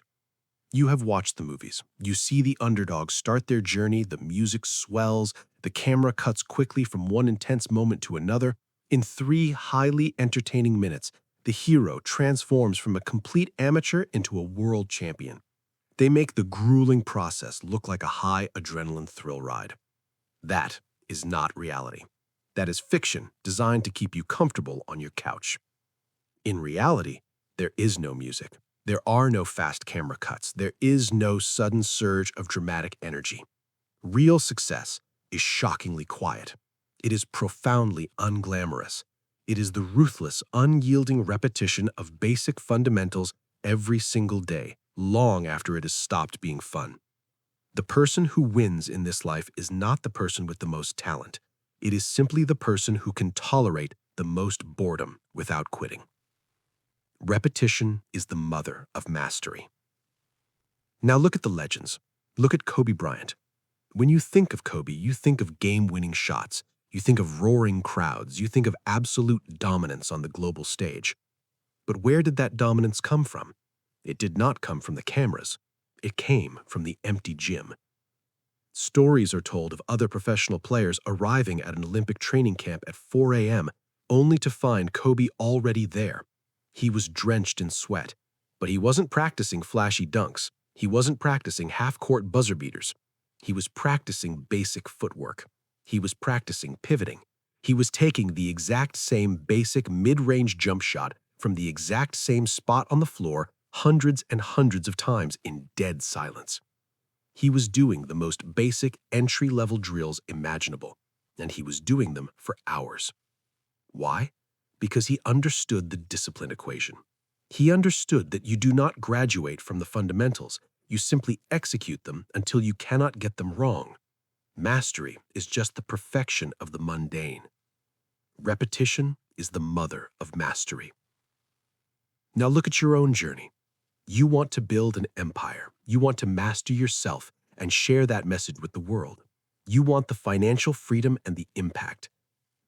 You have watched the movies. You see the underdogs start their journey, the music swells, the camera cuts quickly from one intense moment to another. In 3 highly entertaining minutes, the hero transforms from a complete amateur into a world champion. They make the grueling process look like a high adrenaline thrill ride. That is not reality. That is fiction designed to keep you comfortable on your couch. In reality, there is no music. There are no fast camera cuts. There is no sudden surge of dramatic energy. Real success is shockingly quiet. It is profoundly unglamorous. It is the ruthless, unyielding repetition of basic fundamentals every single day, long after it has stopped being fun. The person who wins in this life is not the person with the most talent. It is simply the person who can tolerate the most boredom without quitting. Repetition is the mother of mastery. Now look at the legends. Look at Kobe Bryant. When you think of Kobe, you think of game-winning shots. You think of roaring crowds. You think of absolute dominance on the global stage. But where did that dominance come from? It did not come from the cameras. It came from the empty gym. Stories are told of other professional players arriving at an Olympic training camp at 4 a.m. only to find Kobe already there. He was drenched in sweat, but he wasn't practicing flashy dunks. He wasn't practicing half-court buzzer beaters. He was practicing basic footwork. He was practicing pivoting. He was taking the exact same basic mid-range jump shot from the exact same spot on the floor hundreds and hundreds of times in dead silence. He was doing the most basic entry-level drills imaginable, and he was doing them for hours. Why? Because he understood the discipline equation. He understood that you do not graduate from the fundamentals. You simply execute them until you cannot get them wrong. Mastery is just the perfection of the mundane. Repetition is the mother of mastery. Now look at your own journey. You want to build an empire. You want to master yourself and share that message with the world. You want the financial freedom and the impact.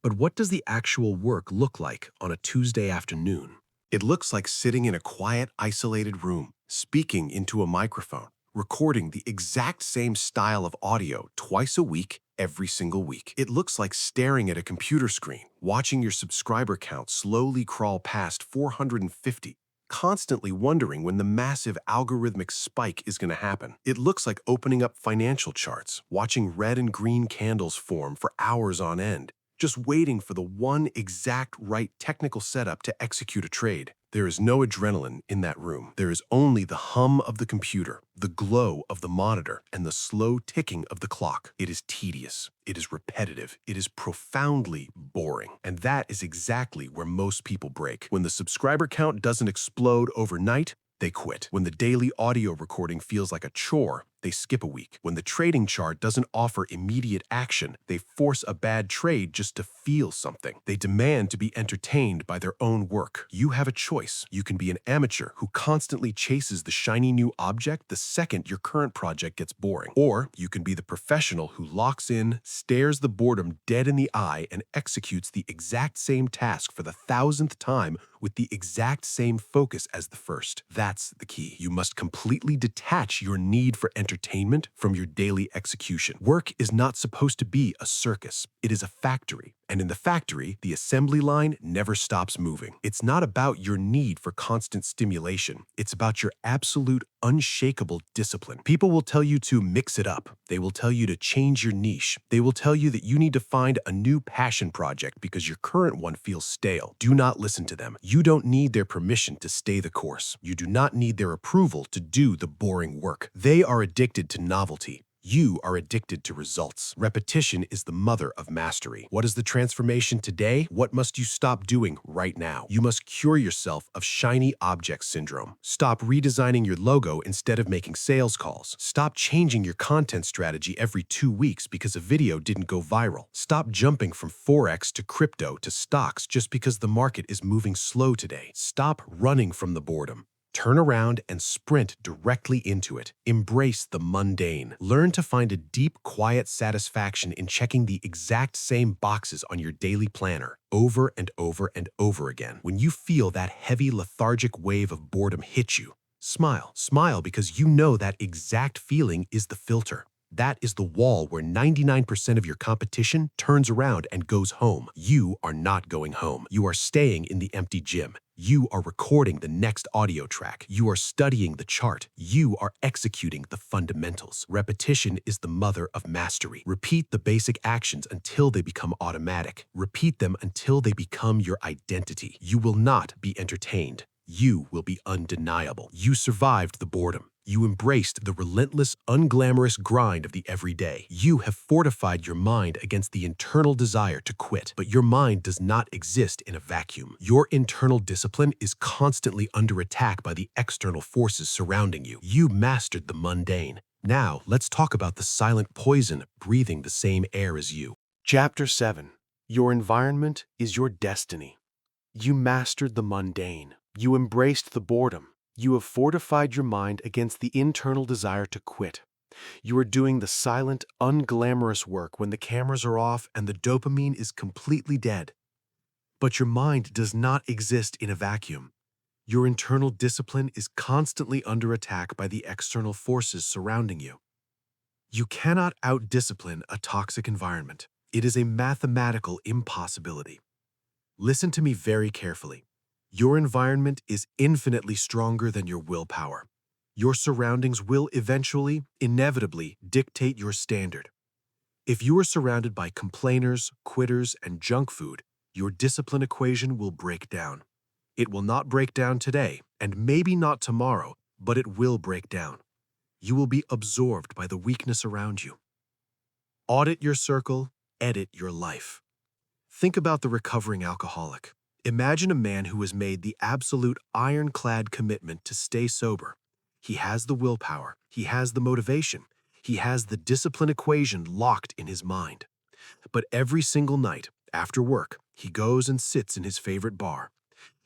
But what does the actual work look like on a Tuesday afternoon? It looks like sitting in a quiet, isolated room, speaking into a microphone, recording the exact same style of audio twice a week, every single week. It looks like staring at a computer screen, watching your subscriber count slowly crawl past 450, constantly wondering when the massive algorithmic spike is going to happen. It looks like opening up financial charts, watching red and green candles form for hours on end, just waiting for the one exact right technical setup to execute a trade. There is no adrenaline in that room. There is only the hum of the computer, the glow of the monitor, and the slow ticking of the clock. It is tedious. It is repetitive. It is profoundly boring. And that is exactly where most people break. When the subscriber count doesn't explode overnight, they quit. When the daily audio recording feels like a chore, They skip a week. When the trading chart doesn't offer immediate action, they force a bad trade just to feel something. They demand to be entertained by their own work. You have a choice. You can be an amateur who constantly chases the shiny new object the second your current project gets boring. Or you can be the professional who locks in, stares the boredom dead in the eye, and executes the exact same task for the 1,000th time with the exact same focus as the first. That's the key. You must completely detach your need for entertainment from your daily execution. Work is not supposed to be a circus. It is a factory. And in the factory, the assembly line never stops moving. It's not about your need for constant stimulation. It's about your absolute, unshakable discipline. People will tell you to mix it up. They will tell you to change your niche. They will tell you that you need to find a new passion project because your current one feels stale. Do not listen to them. You don't need their permission to stay the course. You do not need their approval to do the boring work. They are addicted to novelty. You are addicted to results. Repetition is the mother of mastery. What is the transformation today? What must you stop doing right now? You must cure yourself of shiny object syndrome. Stop redesigning your logo instead of making sales calls. Stop changing your content strategy every 2 weeks because a video didn't go viral. Stop jumping from Forex to crypto to stocks just because the market is moving slow today. Stop running from the boredom. Turn around and sprint directly into it. Embrace the mundane. Learn to find a deep, quiet satisfaction in checking the exact same boxes on your daily planner over and over and over again. When you feel that heavy, lethargic wave of boredom hit you, smile. Smile because you know that exact feeling is the filter. That is the wall where 99% of your competition turns around and goes home. You are not going home. You are staying in the empty gym. You are recording the next audio track. You are studying the chart. You are executing the fundamentals. Repetition is the mother of mastery. Repeat the basic actions until they become automatic. Repeat them until they become your identity. You will not be entertained. You will be undeniable. You survived the boredom. You embraced the relentless, unglamorous grind of the everyday. You have fortified your mind against the internal desire to quit. But your mind does not exist in a vacuum. Your internal discipline is constantly under attack by the external forces surrounding you. You mastered the mundane. Now, let's talk about the silent poison breathing the same air as you. Chapter 7. Your environment is your destiny. You mastered the mundane. You embraced the boredom. You have fortified your mind against the internal desire to quit. You are doing the silent, unglamorous work when the cameras are off and the dopamine is completely dead. But your mind does not exist in a vacuum. Your internal discipline is constantly under attack by the external forces surrounding you. You cannot out-discipline a toxic environment. It is a mathematical impossibility. Listen to me very carefully. Your environment is infinitely stronger than your willpower. Your surroundings will eventually, inevitably, dictate your standard. If you are surrounded by complainers, quitters, and junk food, your discipline equation will break down. It will not break down today, and maybe not tomorrow, but it will break down. You will be absorbed by the weakness around you. Audit your circle, edit your life. Think about the recovering alcoholic. Imagine a man who has made the absolute ironclad commitment to stay sober. He has the willpower, he has the motivation, he has the discipline equation locked in his mind. But every single night, after work, he goes and sits in his favorite bar.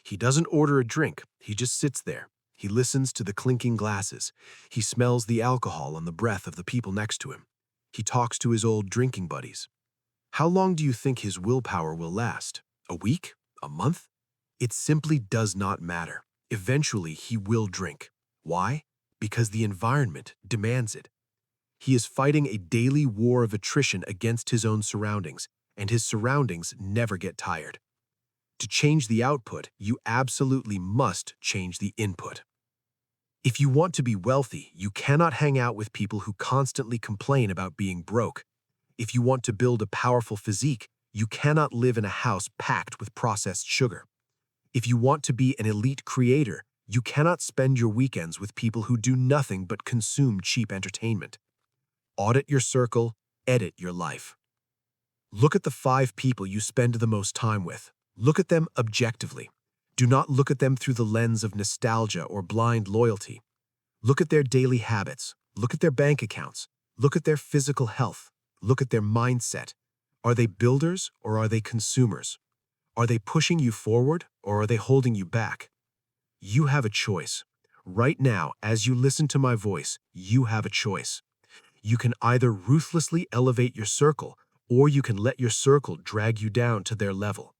He doesn't order a drink, he just sits there. He listens to the clinking glasses. He smells the alcohol on the breath of the people next to him. He talks to his old drinking buddies. How long do you think his willpower will last? A week? A month? It simply does not matter. Eventually, he will drink. Why? Because the environment demands it. He is fighting a daily war of attrition against his own surroundings, and his surroundings never get tired. To change the output, you absolutely must change the input. If you want to be wealthy, you cannot hang out with people who constantly complain about being broke. If you want to build a powerful physique, you cannot live in a house packed with processed sugar. If you want to be an elite creator, you cannot spend your weekends with people who do nothing but consume cheap entertainment. Audit your circle, edit your life. Look at the 5 people you spend the most time with. Look at them objectively. Do not look at them through the lens of nostalgia or blind loyalty. Look at their daily habits. Look at their bank accounts. Look at their physical health. Look at their mindset. Are they builders or are they consumers? Are they pushing you forward or are they holding you back? You have a choice. Right now, as you listen to my voice, you have a choice. You can either ruthlessly elevate your circle or you can let your circle drag you down to their level.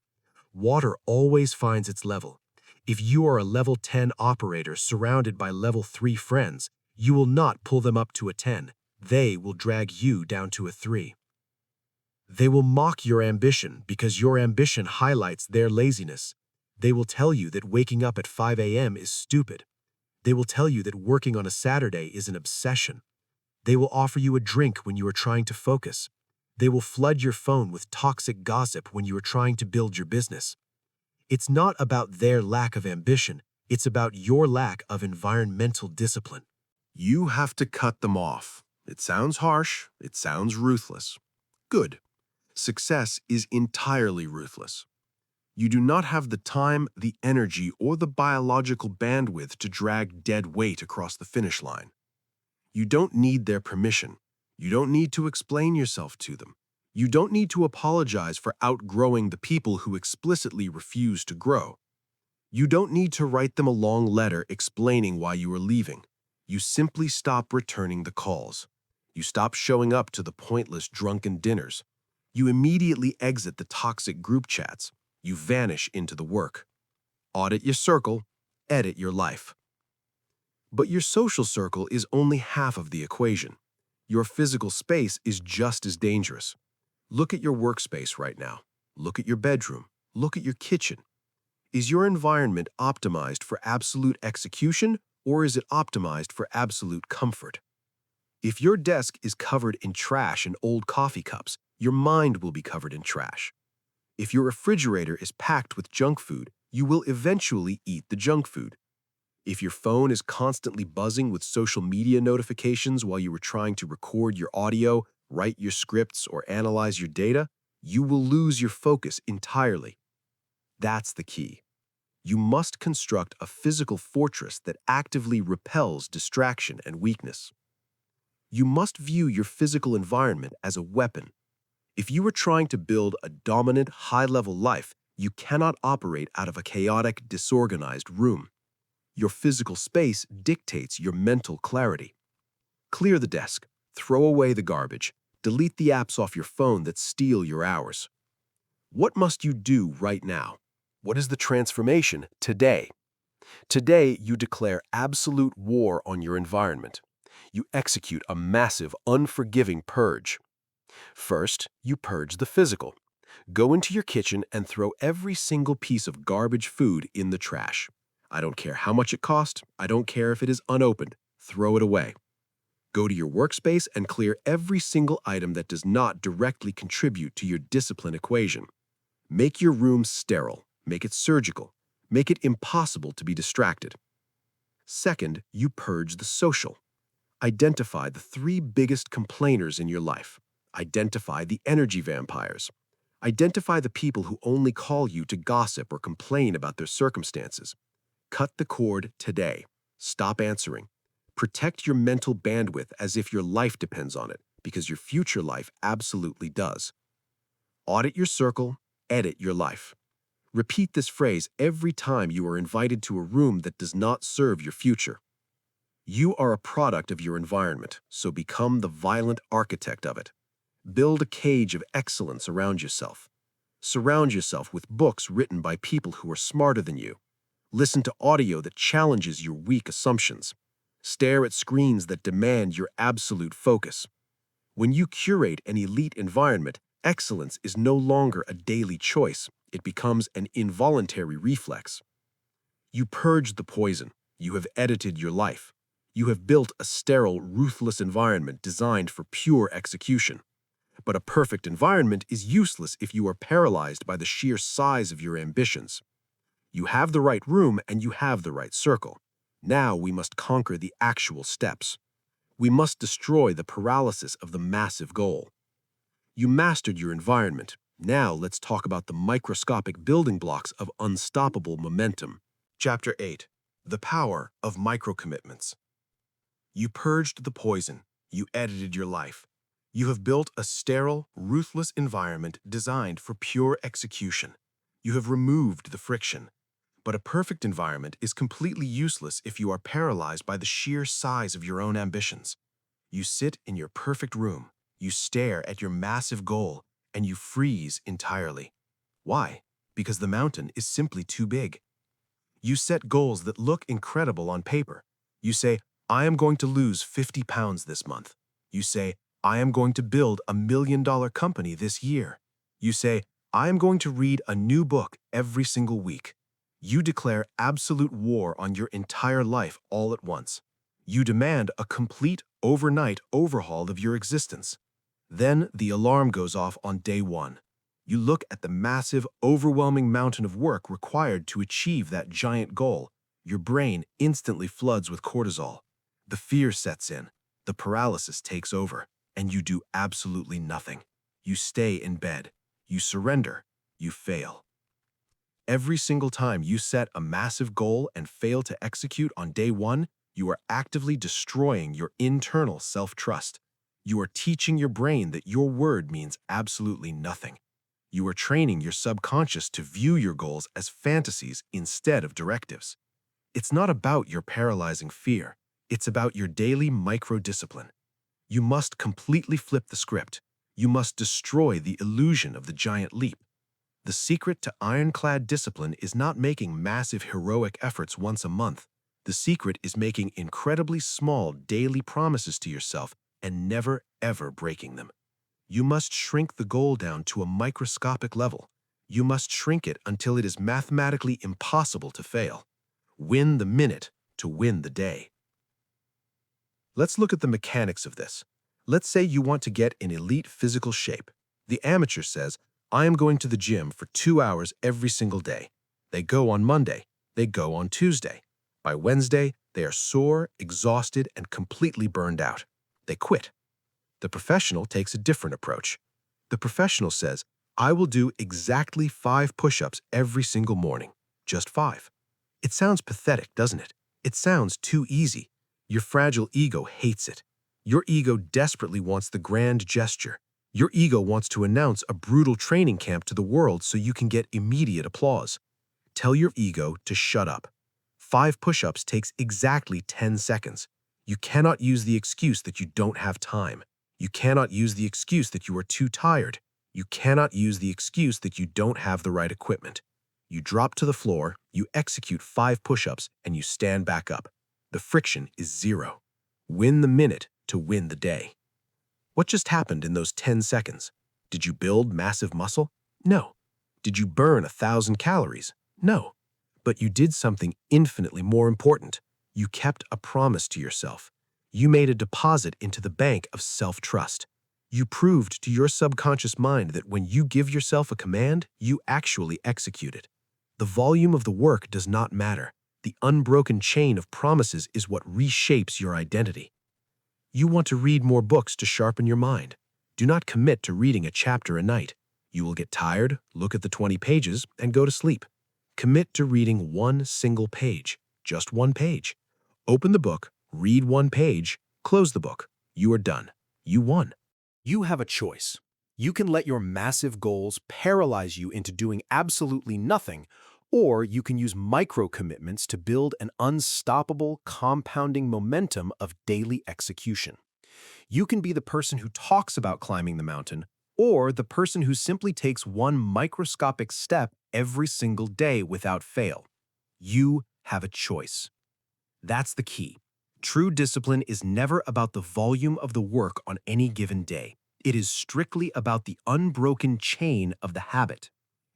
Water always finds its level. If you are a level 10 operator surrounded by level 3 friends, you will not pull them up to a 10. They will drag you down to a 3. They will mock your ambition because your ambition highlights their laziness. They will tell you that waking up at 5 a.m. is stupid. They will tell you that working on a Saturday is an obsession. They will offer you a drink when you are trying to focus. They will flood your phone with toxic gossip when you are trying to build your business. It's not about their lack of ambition, it's about your lack of environmental discipline. You have to cut them off. It sounds harsh, it sounds ruthless. Good. Success is entirely ruthless. You do not have the time, the energy, or the biological bandwidth to drag dead weight across the finish line. You don't need their permission. You don't need to explain yourself to them. You don't need to apologize for outgrowing the people who explicitly refuse to grow. You don't need to write them a long letter explaining why you are leaving. You simply stop returning the calls. You stop showing up to the pointless drunken dinners. You immediately exit the toxic group chats. You vanish into the work. Audit your circle, edit your life. But your social circle is only half of the equation. Your physical space is just as dangerous. Look at your workspace right now. Look at your bedroom. Look at your kitchen. Is your environment optimized for absolute execution, or is it optimized for absolute comfort? If your desk is covered in trash and old coffee cups, your mind will be covered in trash. If your refrigerator is packed with junk food, you will eventually eat the junk food. If your phone is constantly buzzing with social media notifications while you are trying to record your audio, write your scripts, or analyze your data, you will lose your focus entirely. That's the key. You must construct a physical fortress that actively repels distraction and weakness. You must view your physical environment as a weapon. If you are trying to build a dominant, high-level life, you cannot operate out of a chaotic, disorganized room. Your physical space dictates your mental clarity. Clear the desk, throw away the garbage, delete the apps off your phone that steal your hours. What must you do right now? What is the transformation today? Today, you declare absolute war on your environment. You execute a massive, unforgiving purge. First, you purge the physical. Go into your kitchen and throw every single piece of garbage food in the trash. I don't care how much it costs. I don't care if it is unopened. Throw it away. Go to your workspace and clear every single item that does not directly contribute to your discipline equation. Make your room sterile. Make it surgical. Make it impossible to be distracted. Second, you purge the social. Identify the 3 biggest complainers in your life. Identify the energy vampires. Identify the people who only call you to gossip or complain about their circumstances. Cut the cord today. Stop answering. Protect your mental bandwidth as if your life depends on it, because your future life absolutely does. Audit your circle, edit your life. Repeat this phrase every time you are invited to a room that does not serve your future. You are a product of your environment, so become the violent architect of it. Build a cage of excellence around yourself. Surround yourself with books written by people who are smarter than you. Listen to audio that challenges your weak assumptions. Stare at screens that demand your absolute focus. When you curate an elite environment, excellence is no longer a daily choice. It becomes an involuntary reflex. You purge the poison. You have edited your life. You have built a sterile, ruthless environment designed for pure execution. But a perfect environment is useless if you are paralyzed by the sheer size of your ambitions. You have the right room and you have the right circle. Now we must conquer the actual steps. We must destroy the paralysis of the massive goal. You mastered your environment. Now let's talk about the microscopic building blocks of unstoppable momentum. Chapter 8. The Power of Microcommitments. You purged the poison. You edited your life. You have built a sterile, ruthless environment designed for pure execution. You have removed the friction. But a perfect environment is completely useless if you are paralyzed by the sheer size of your own ambitions. You sit in your perfect room, you stare at your massive goal, and you freeze entirely. Why? Because the mountain is simply too big. You set goals that look incredible on paper. You say, I am going to lose 50 pounds this month. You say, I am going to build $1 million company this year. You say, I am going to read a new book every single week. You declare absolute war on your entire life all at once. You demand a complete overnight overhaul of your existence. Then the alarm goes off on day one. You look at the massive, overwhelming mountain of work required to achieve that giant goal. Your brain instantly floods with cortisol. The fear sets in, the paralysis takes over, and you do absolutely nothing. You stay in bed. You surrender. You fail. Every single time you set a massive goal and fail to execute on day one, you are actively destroying your internal self-trust. You are teaching your brain that your word means absolutely nothing. You are training your subconscious to view your goals as fantasies instead of directives. It's not about your paralyzing fear. It's about your daily micro-discipline. You must completely flip the script. You must destroy the illusion of the giant leap. The secret to ironclad discipline is not making massive heroic efforts once a month. The secret is making incredibly small daily promises to yourself and never, ever breaking them. You must shrink the goal down to a microscopic level. You must shrink it until it is mathematically impossible to fail. Win the minute to win the day. Let's look at the mechanics of this. Let's say you want to get in elite physical shape. The amateur says, I am going to the gym for 2 hours every single day. They go on Monday. They go on Tuesday. By Wednesday, they are sore, exhausted, and completely burned out. They quit. The professional takes a different approach. The professional says, I will do exactly 5 push-ups every single morning. Just 5. It sounds pathetic, doesn't it? It sounds too easy. Your fragile ego hates it. Your ego desperately wants the grand gesture. Your ego wants to announce a brutal training camp to the world so you can get immediate applause. Tell your ego to shut up. 5 push-ups takes exactly 10 seconds. You cannot use the excuse that you don't have time. You cannot use the excuse that you are too tired. You cannot use the excuse that you don't have the right equipment. You drop to the floor, you execute 5 push-ups, and you stand back up. The friction is 0. Win the minute to win the day. What just happened in those 10 seconds? Did you build massive muscle? No. Did you burn 1,000 calories? No. But you did something infinitely more important. You kept a promise to yourself. You made a deposit into the bank of self-trust. You proved to your subconscious mind that when you give yourself a command, you actually execute it. The volume of the work does not matter. The unbroken chain of promises is what reshapes your identity. You want to read more books to sharpen your mind. Do not commit to reading a chapter a night. You will get tired, look at the 20 pages, and go to sleep. Commit to reading 1 single page, just 1 page. Open the book, read 1 page, close the book. You are done. You won. You have a choice. You can let your massive goals paralyze you into doing absolutely nothing, or you can use micro-commitments to build an unstoppable, compounding momentum of daily execution. You can be the person who talks about climbing the mountain, or the person who simply takes 1 microscopic step every single day without fail. You have a choice. That's the key. True discipline is never about the volume of the work on any given day. It is strictly about the unbroken chain of the habit.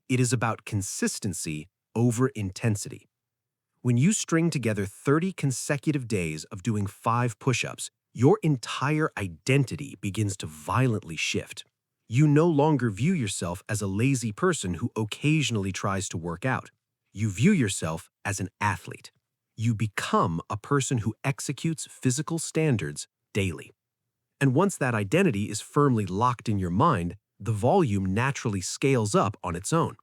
It is about consistency over intensity. When you string together 30 consecutive days of doing 5 push-ups, your entire identity begins to violently shift. You no longer view yourself as a lazy person who occasionally tries to work out. You view yourself as an athlete. You become a person who executes physical standards daily. And once that identity is firmly locked in your mind, the volume naturally scales up on its own.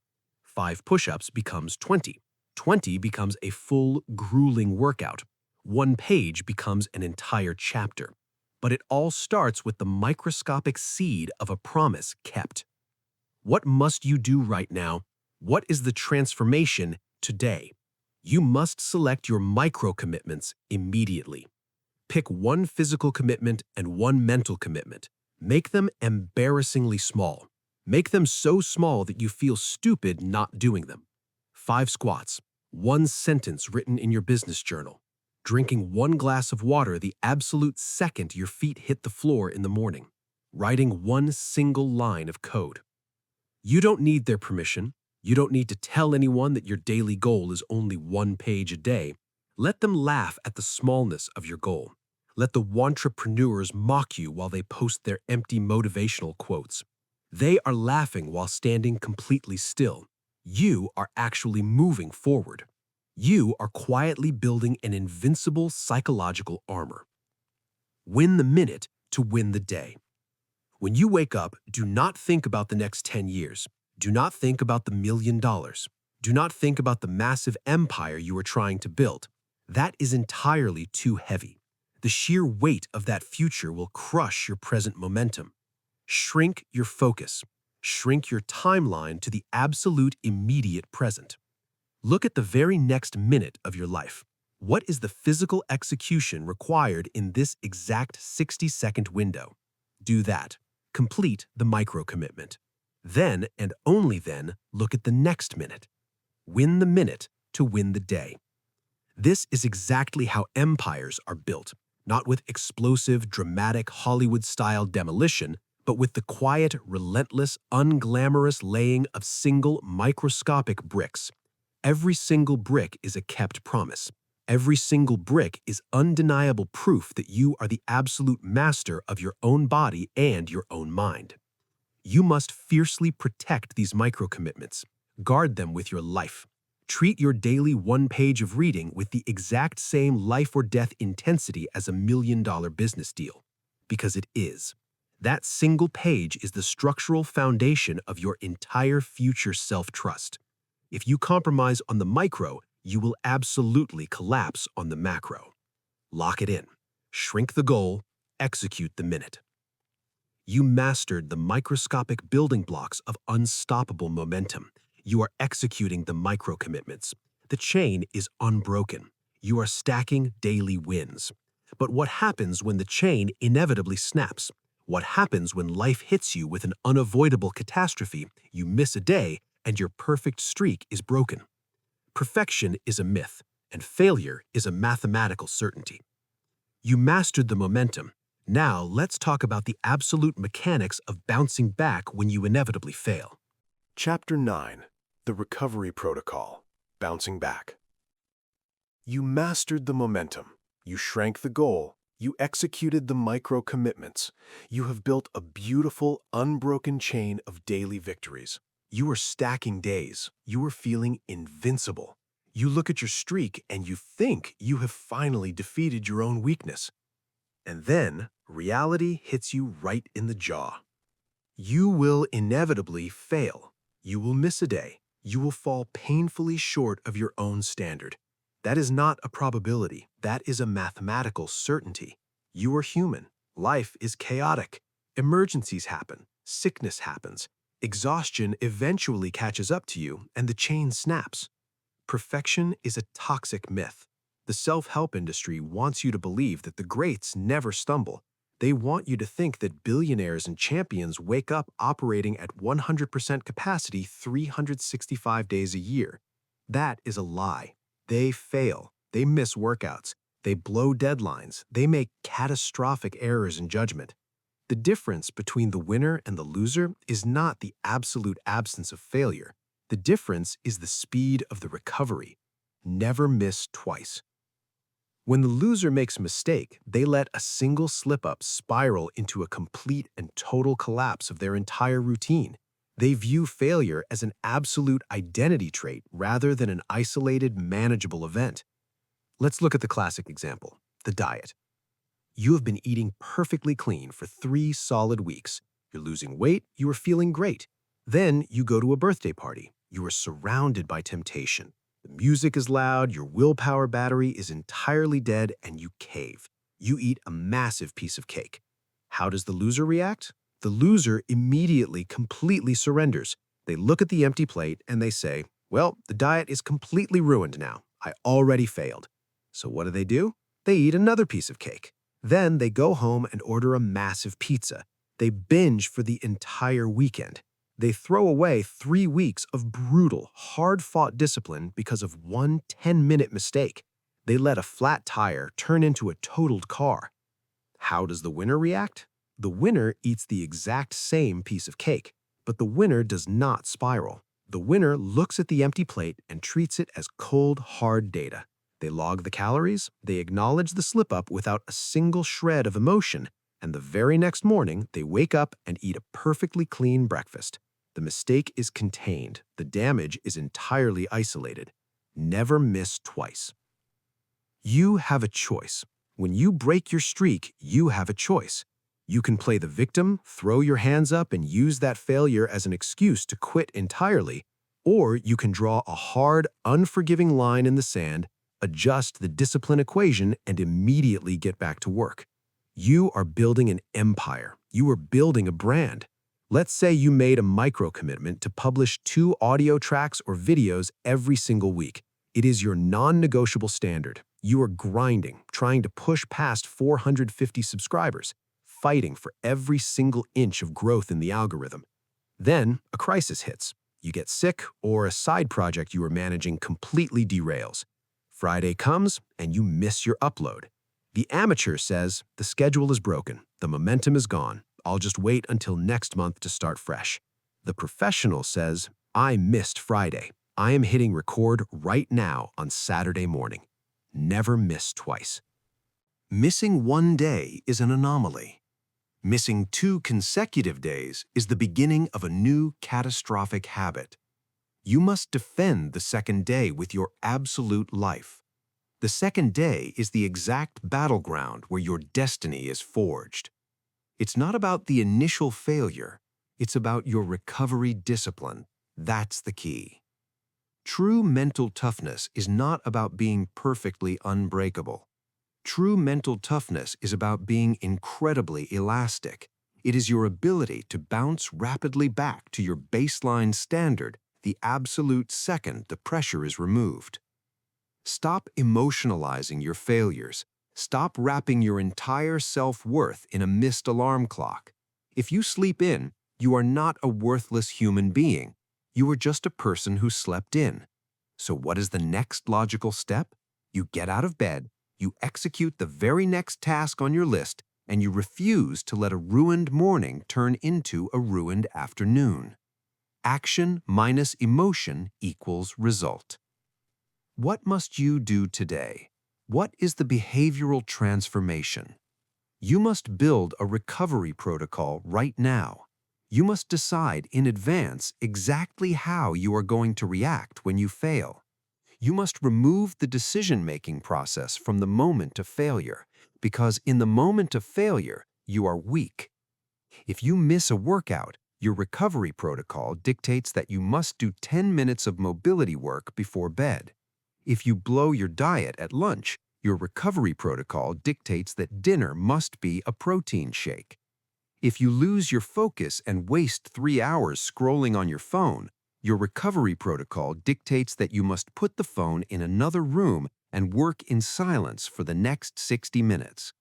5 push-ups becomes 20. 20 becomes a full, grueling workout. One page becomes an entire chapter. But it all starts with the microscopic seed of a promise kept. What must you do right now? What is the transformation today? You must select your micro-commitments immediately. Pick one physical commitment and one mental commitment. Make them embarrassingly small. Make them so small that you feel stupid not doing them. 5 squats, 1 sentence written in your business journal, drinking 1 glass of water the absolute second your feet hit the floor in the morning, writing 1 single line of code. You don't need their permission. You don't need to tell anyone that your daily goal is only 1 page a day. Let them laugh at the smallness of your goal. Let the wantrepreneurs mock you while they post their empty motivational quotes. They are laughing while standing completely still. You are actually moving forward. You are quietly building an invincible psychological armor. Win the minute to win the day. When you wake up, do not think about the next 10 years. Do not think about the $1 million. Do not think about the massive empire you are trying to build. That is entirely too heavy. The sheer weight of that future will crush your present momentum. Shrink your focus. Shrink your timeline to the absolute immediate present. Look at the very next minute of your life. What is the physical execution required in this exact 60-second window? Do that. Complete the micro-commitment. Then, and only then, look at the next minute. Win the minute to win the day. This is exactly how empires are built, not with explosive, dramatic, Hollywood-style demolition, but with the quiet, relentless, unglamorous laying of single, microscopic bricks. Every single brick is a kept promise. Every single brick is undeniable proof that you are the absolute master of your own body and your own mind. You must fiercely protect these micro-commitments. Guard them with your life. Treat your daily 1 page of reading with the exact same life or death intensity as a $1 million business deal. Because it is. That single page is the structural foundation of your entire future self-trust. If you compromise on the micro, you will absolutely collapse on the macro. Lock it in. Shrink the goal. Execute the minute. You mastered the microscopic building blocks of unstoppable momentum. You are executing the micro-commitments. The chain is unbroken. You are stacking daily wins. But what happens when the chain inevitably snaps? What happens when life hits you with an unavoidable catastrophe, you miss a day, and your perfect streak is broken? Perfection is a myth, and failure is a mathematical certainty. You mastered the momentum. Now let's talk about the absolute mechanics of bouncing back when you inevitably fail. Chapter 9. The Recovery Protocol. Bouncing Back. You mastered the momentum. You shrank the goal. You executed the micro-commitments. You have built a beautiful, unbroken chain of daily victories. You are stacking days. You are feeling invincible. You look at your streak and you think you have finally defeated your own weakness. And then reality hits you right in the jaw. You will inevitably fail. You will miss a day. You will fall painfully short of your own standard. That is not a probability. That is a mathematical certainty. You are human. Life is chaotic. Emergencies happen. Sickness happens. Exhaustion eventually catches up to you, and the chain snaps. Perfection is a toxic myth. The self-help industry wants you to believe that the greats never stumble. They want you to think that billionaires and champions wake up operating at 100% capacity 365 days a year. That is a lie. They fail. They miss workouts. They blow deadlines. They make catastrophic errors in judgment. The difference between the winner and the loser is not the absolute absence of failure. The difference is the speed of the recovery. Never miss twice. When the loser makes a mistake, they let a single slip-up spiral into a complete and total collapse of their entire routine. They view failure as an absolute identity trait rather than an isolated, manageable event. Let's look at the classic example, the diet. You have been eating perfectly clean for 3 solid weeks. You're losing weight, you are feeling great. Then you go to a birthday party. You are surrounded by temptation. The music is loud, your willpower battery is entirely dead, and you cave. You eat a massive piece of cake. How does the loser react? The loser immediately completely surrenders. They look at the empty plate and they say, well, the diet is completely ruined now. I already failed. So what do? They eat another piece of cake. Then they go home and order a massive pizza. They binge for the entire weekend. They throw away 3 weeks of brutal, hard-fought discipline because of one 10-minute mistake. They let a flat tire turn into a totaled car. How does the winner react? The winner eats the exact same piece of cake, but the winner does not spiral. The winner looks at the empty plate and treats it as cold, hard data. They log the calories, they acknowledge the slip-up without a single shred of emotion, and the very next morning, they wake up and eat a perfectly clean breakfast. The mistake is contained. The damage is entirely isolated. Never miss twice. You have a choice. When you break your streak, you have a choice. You can play the victim, throw your hands up, and use that failure as an excuse to quit entirely, or you can draw a hard, unforgiving line in the sand, adjust the discipline equation, and immediately get back to work. You are building an empire. You are building a brand. Let's say you made a micro-commitment to publish 2 audio tracks or videos every single week. It is your non-negotiable standard. You are grinding, trying to push past 450 subscribers, fighting for every single inch of growth in the algorithm. Then, a crisis hits. You get sick, or a side project you are managing completely derails. Friday comes, and you miss your upload. The amateur says, the schedule is broken, the momentum is gone, I'll just wait until next month to start fresh. The professional says, I missed Friday. I am hitting record right now on Saturday morning. Never miss twice. Missing one day is an anomaly. Missing 2 consecutive days is the beginning of a new catastrophic habit. You must defend the second day with your absolute life. The second day is the exact battleground where your destiny is forged. It's not about the initial failure. It's about your recovery discipline. That's the key. True mental toughness is not about being perfectly unbreakable. True mental toughness is about being incredibly elastic. It is your ability to bounce rapidly back to your baseline standard the absolute second the pressure is removed. Stop emotionalizing your failures. Stop wrapping your entire self-worth in a missed alarm clock. If you sleep in, you are not a worthless human being. You are just a person who slept in. So what is the next logical step? You get out of bed, you execute the very next task on your list, and you refuse to let a ruined morning turn into a ruined afternoon. Action minus emotion equals result. What must you do today? What is the behavioral transformation? You must build a recovery protocol right now. You must decide in advance exactly how you are going to react when you fail. You must remove the decision-making process from the moment of failure, because in the moment of failure, you are weak. If you miss a workout, your recovery protocol dictates that you must do 10 minutes of mobility work before bed. If you blow your diet at lunch, your recovery protocol dictates that dinner must be a protein shake. If you lose your focus and waste 3 hours scrolling on your phone, your recovery protocol dictates that you must put the phone in another room and work in silence for the next 60 minutes.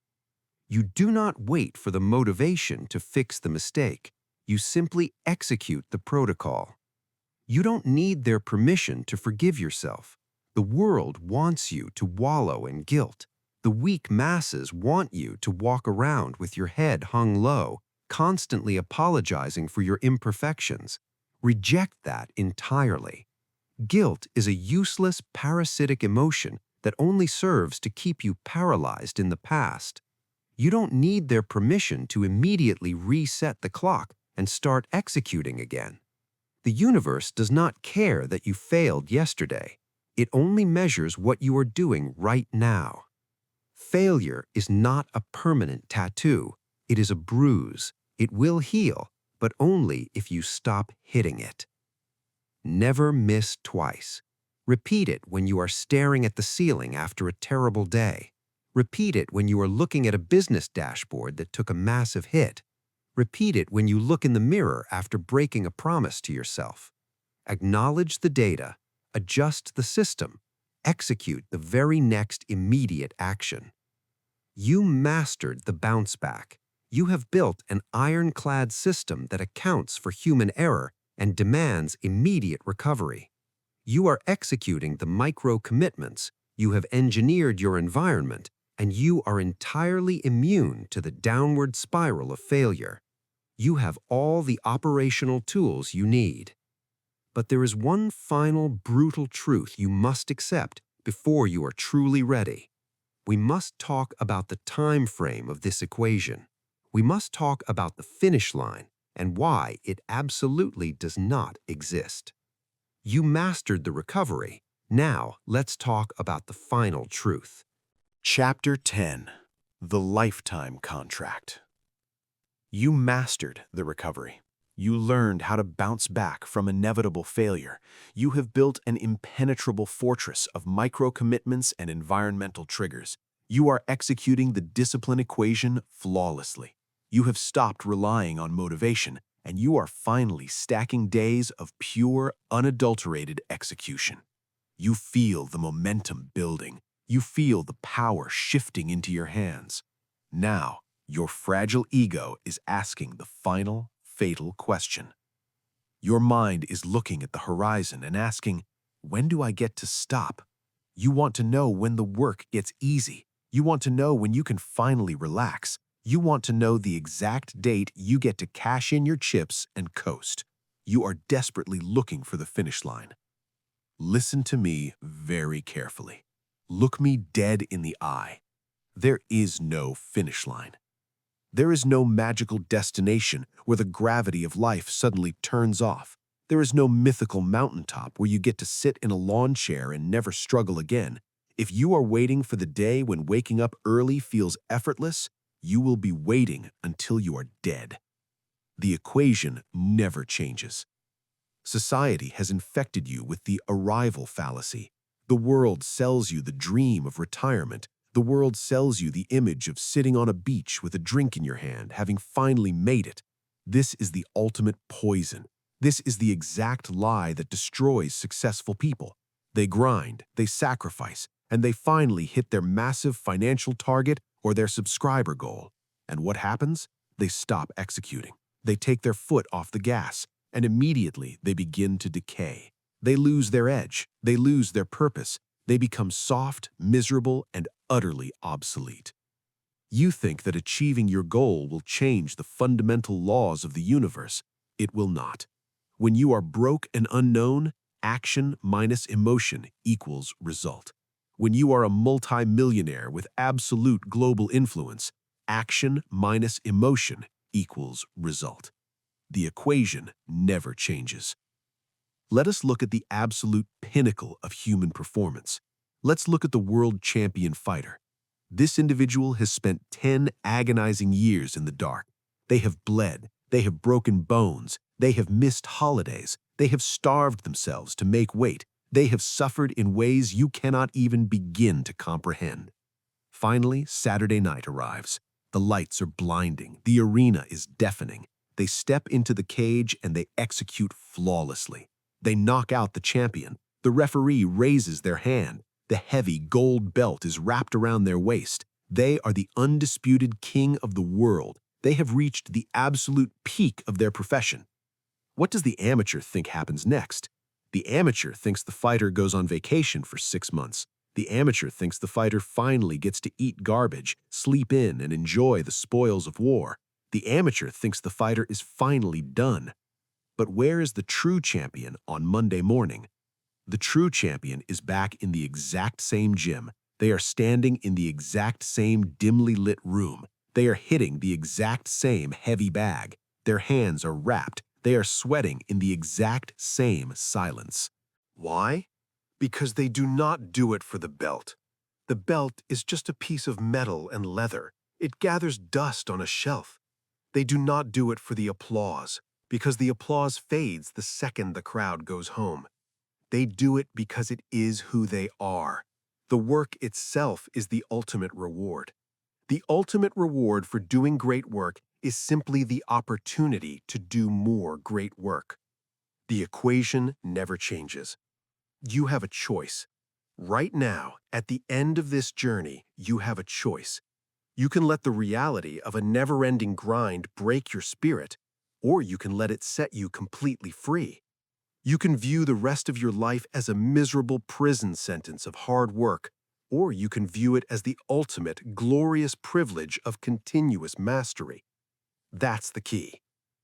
You do not wait for the motivation to fix the mistake. You simply execute the protocol. You don't need their permission to forgive yourself. The world wants you to wallow in guilt. The weak masses want you to walk around with your head hung low, constantly apologizing for your imperfections. Reject that entirely. Guilt is a useless, parasitic emotion that only serves to keep you paralyzed in the past. You don't need their permission to immediately reset the clock and start executing again. The universe does not care that you failed yesterday. It only measures what you are doing right now. Failure is not a permanent tattoo. It is a bruise. It will heal, but only if you stop hitting it. Never miss twice. Repeat it when you are staring at the ceiling after a terrible day. Repeat it when you are looking at a business dashboard that took a massive hit. Repeat it when you look in the mirror after breaking a promise to yourself. Acknowledge the data, adjust the system, execute the very next immediate action. You mastered the bounce back. You have built an ironclad system that accounts for human error and demands immediate recovery. You are executing the micro commitments, you have engineered your environment, and you are entirely immune to the downward spiral of failure. You have all the operational tools you need. But there is one final brutal truth you must accept before you are truly ready. We must talk about the time frame of this equation. We must talk about the finish line and why it absolutely does not exist. You mastered the recovery. Now let's talk about the final truth. Chapter 10. The Lifetime Contract. You mastered the recovery. You learned how to bounce back from inevitable failure. You have built an impenetrable fortress of micro-commitments and environmental triggers. You are executing the discipline equation flawlessly. You have stopped relying on motivation, and you are finally stacking days of pure, unadulterated execution. You feel the momentum building. You feel the power shifting into your hands. Now, your fragile ego is asking the final, fatal question. Your mind is looking at the horizon and asking, when do I get to stop? You want to know when the work gets easy. You want to know when you can finally relax. You want to know the exact date you get to cash in your chips and coast. You are desperately looking for the finish line. Listen to me very carefully. Look me dead in the eye. There is no finish line. There is no magical destination where the gravity of life suddenly turns off. There is no mythical mountaintop where you get to sit in a lawn chair and never struggle again. If you are waiting for the day when waking up early feels effortless, you will be waiting until you are dead. The equation never changes. Society has infected you with the arrival fallacy. The world sells you the dream of retirement. The world sells you the image of sitting on a beach with a drink in your hand, having finally made it. This is the ultimate poison. This is the exact lie that destroys successful people. They grind, they sacrifice, and they finally hit their massive financial target or their subscriber goal. And what happens? They stop executing. They take their foot off the gas, and immediately they begin to decay. They lose their edge. They lose their purpose. They become soft, miserable, and utterly obsolete. You think that achieving your goal will change the fundamental laws of the universe. It will not. When you are broke and unknown, action minus emotion equals result. When you are a multi-millionaire with absolute global influence, action minus emotion equals result. The equation never changes. Let us look at the absolute pinnacle of human performance. Let's look at the world champion fighter. This individual has spent 10 agonizing years in the dark. They have bled, they have broken bones, they have missed holidays, they have starved themselves to make weight, they have suffered in ways you cannot even begin to comprehend. Finally, Saturday night arrives. The lights are blinding, the arena is deafening. They step into the cage and they execute flawlessly. They knock out the champion. The referee raises their hand. The heavy gold belt is wrapped around their waist. They are the undisputed king of the world. They have reached the absolute peak of their profession. What does the amateur think happens next? The amateur thinks the fighter goes on vacation for 6 months. The amateur thinks the fighter finally gets to eat garbage, sleep in, and enjoy the spoils of war. The amateur thinks the fighter is finally done. But where is the true champion on Monday morning? The true champion is back in the exact same gym. They are standing in the exact same dimly lit room. They are hitting the exact same heavy bag. Their hands are wrapped. They are sweating in the exact same silence. Why? Because they do not do it for the belt. The belt is just a piece of metal and leather. It gathers dust on a shelf. They do not do it for the applause, because the applause fades the second the crowd goes home. They do it because it is who they are. The work itself is the ultimate reward. The ultimate reward for doing great work is simply the opportunity to do more great work. The equation never changes. You have a choice. Right now, at the end of this journey, you have a choice. You can let the reality of a never-ending grind break your spirit, or you can let it set you completely free. You can view the rest of your life as a miserable prison sentence of hard work, or you can view it as the ultimate, glorious privilege of continuous mastery. That's the key.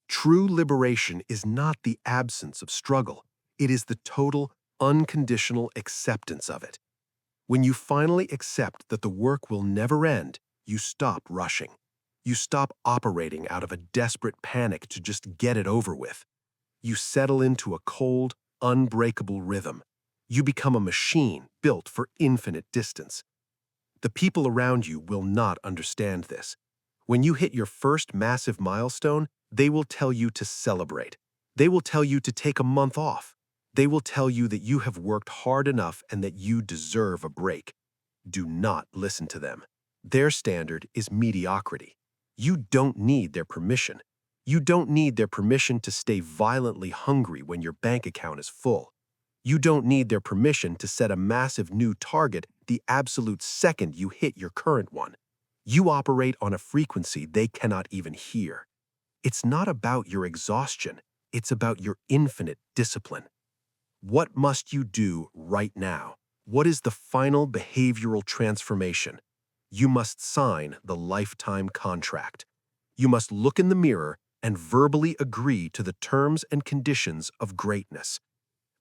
True liberation is not the absence of struggle. It is the total, unconditional acceptance of it. When you finally accept that the work will never end, you stop rushing. You stop operating out of a desperate panic to just get it over with. You settle into a cold, unbreakable rhythm. You become a machine built for infinite distance. The people around you will not understand this. When you hit your first massive milestone, they will tell you to celebrate. They will tell you to take a month off. They will tell you that you have worked hard enough and that you deserve a break. Do not listen to them. Their standard is mediocrity. You don't need their permission. You don't need their permission to stay violently hungry when your bank account is full. You don't need their permission to set a massive new target the absolute second you hit your current one. You operate on a frequency they cannot even hear. It's not about your exhaustion. It's about your infinite discipline. What must you do right now? What is the final behavioral transformation? You must sign the lifetime contract. You must look in the mirror and verbally agree to the terms and conditions of greatness.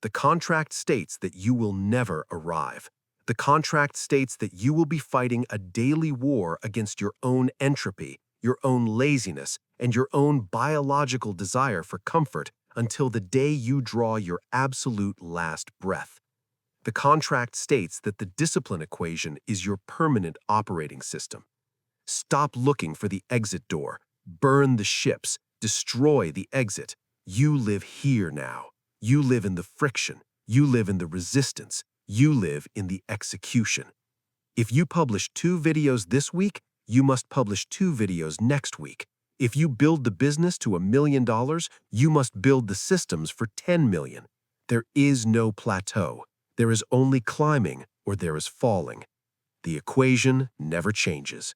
The contract states that you will never arrive. The contract states that you will be fighting a daily war against your own entropy, your own laziness, and your own biological desire for comfort until the day you draw your absolute last breath. The contract states that the discipline equation is your permanent operating system. Stop looking for the exit door. Burn the ships. Destroy the exit. You live here now. You live in the friction. You live in the resistance. You live in the execution. If you publish 2 videos this week, you must publish 2 videos next week. If you build the business to $1 million, you must build the systems for 10 million. There is no plateau. There is only climbing or there is falling. The equation never changes.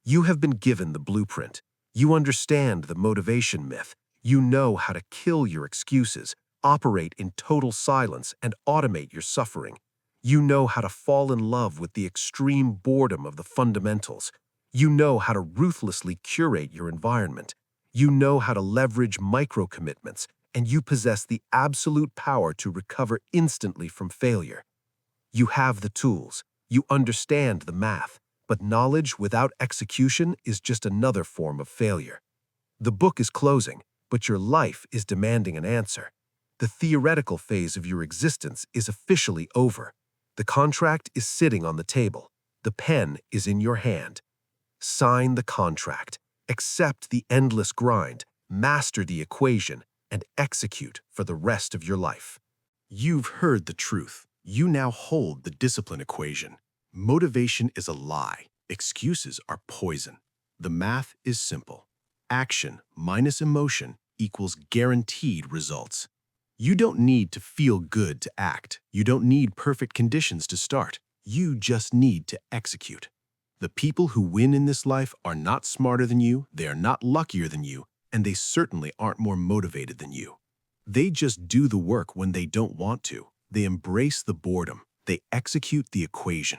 You have been given the blueprint. You understand the motivation myth. You know how to kill your excuses, operate in total silence, and automate your suffering. You know how to fall in love with the extreme boredom of the fundamentals. You know how to ruthlessly curate your environment. You know how to leverage micro-commitments, and you possess the absolute power to recover instantly from failure. You have the tools. You understand the math. But knowledge without execution is just another form of failure. The book is closing, but your life is demanding an answer. The theoretical phase of your existence is officially over. The contract is sitting on the table. The pen is in your hand. Sign the contract. Accept the endless grind. Master the equation, and execute for the rest of your life. You've heard the truth. You now hold the discipline equation. Motivation is a lie. Excuses are poison. The math is simple. Action minus emotion equals guaranteed results. You don't need to feel good to act. You don't need perfect conditions to start. You just need to execute. The people who win in this life are not smarter than you, they are not luckier than you, and they certainly aren't more motivated than you. They just do the work when they don't want to. They embrace the boredom. They execute the equation.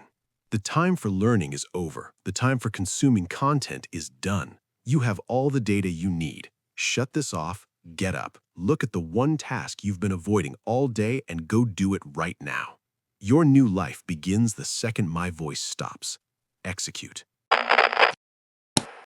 The time for learning is over. The time for consuming content is done. You have all the data you need. Shut this off, get up, look at the one task you've been avoiding all day and go do it right now. Your new life begins the second my voice stops. Execute.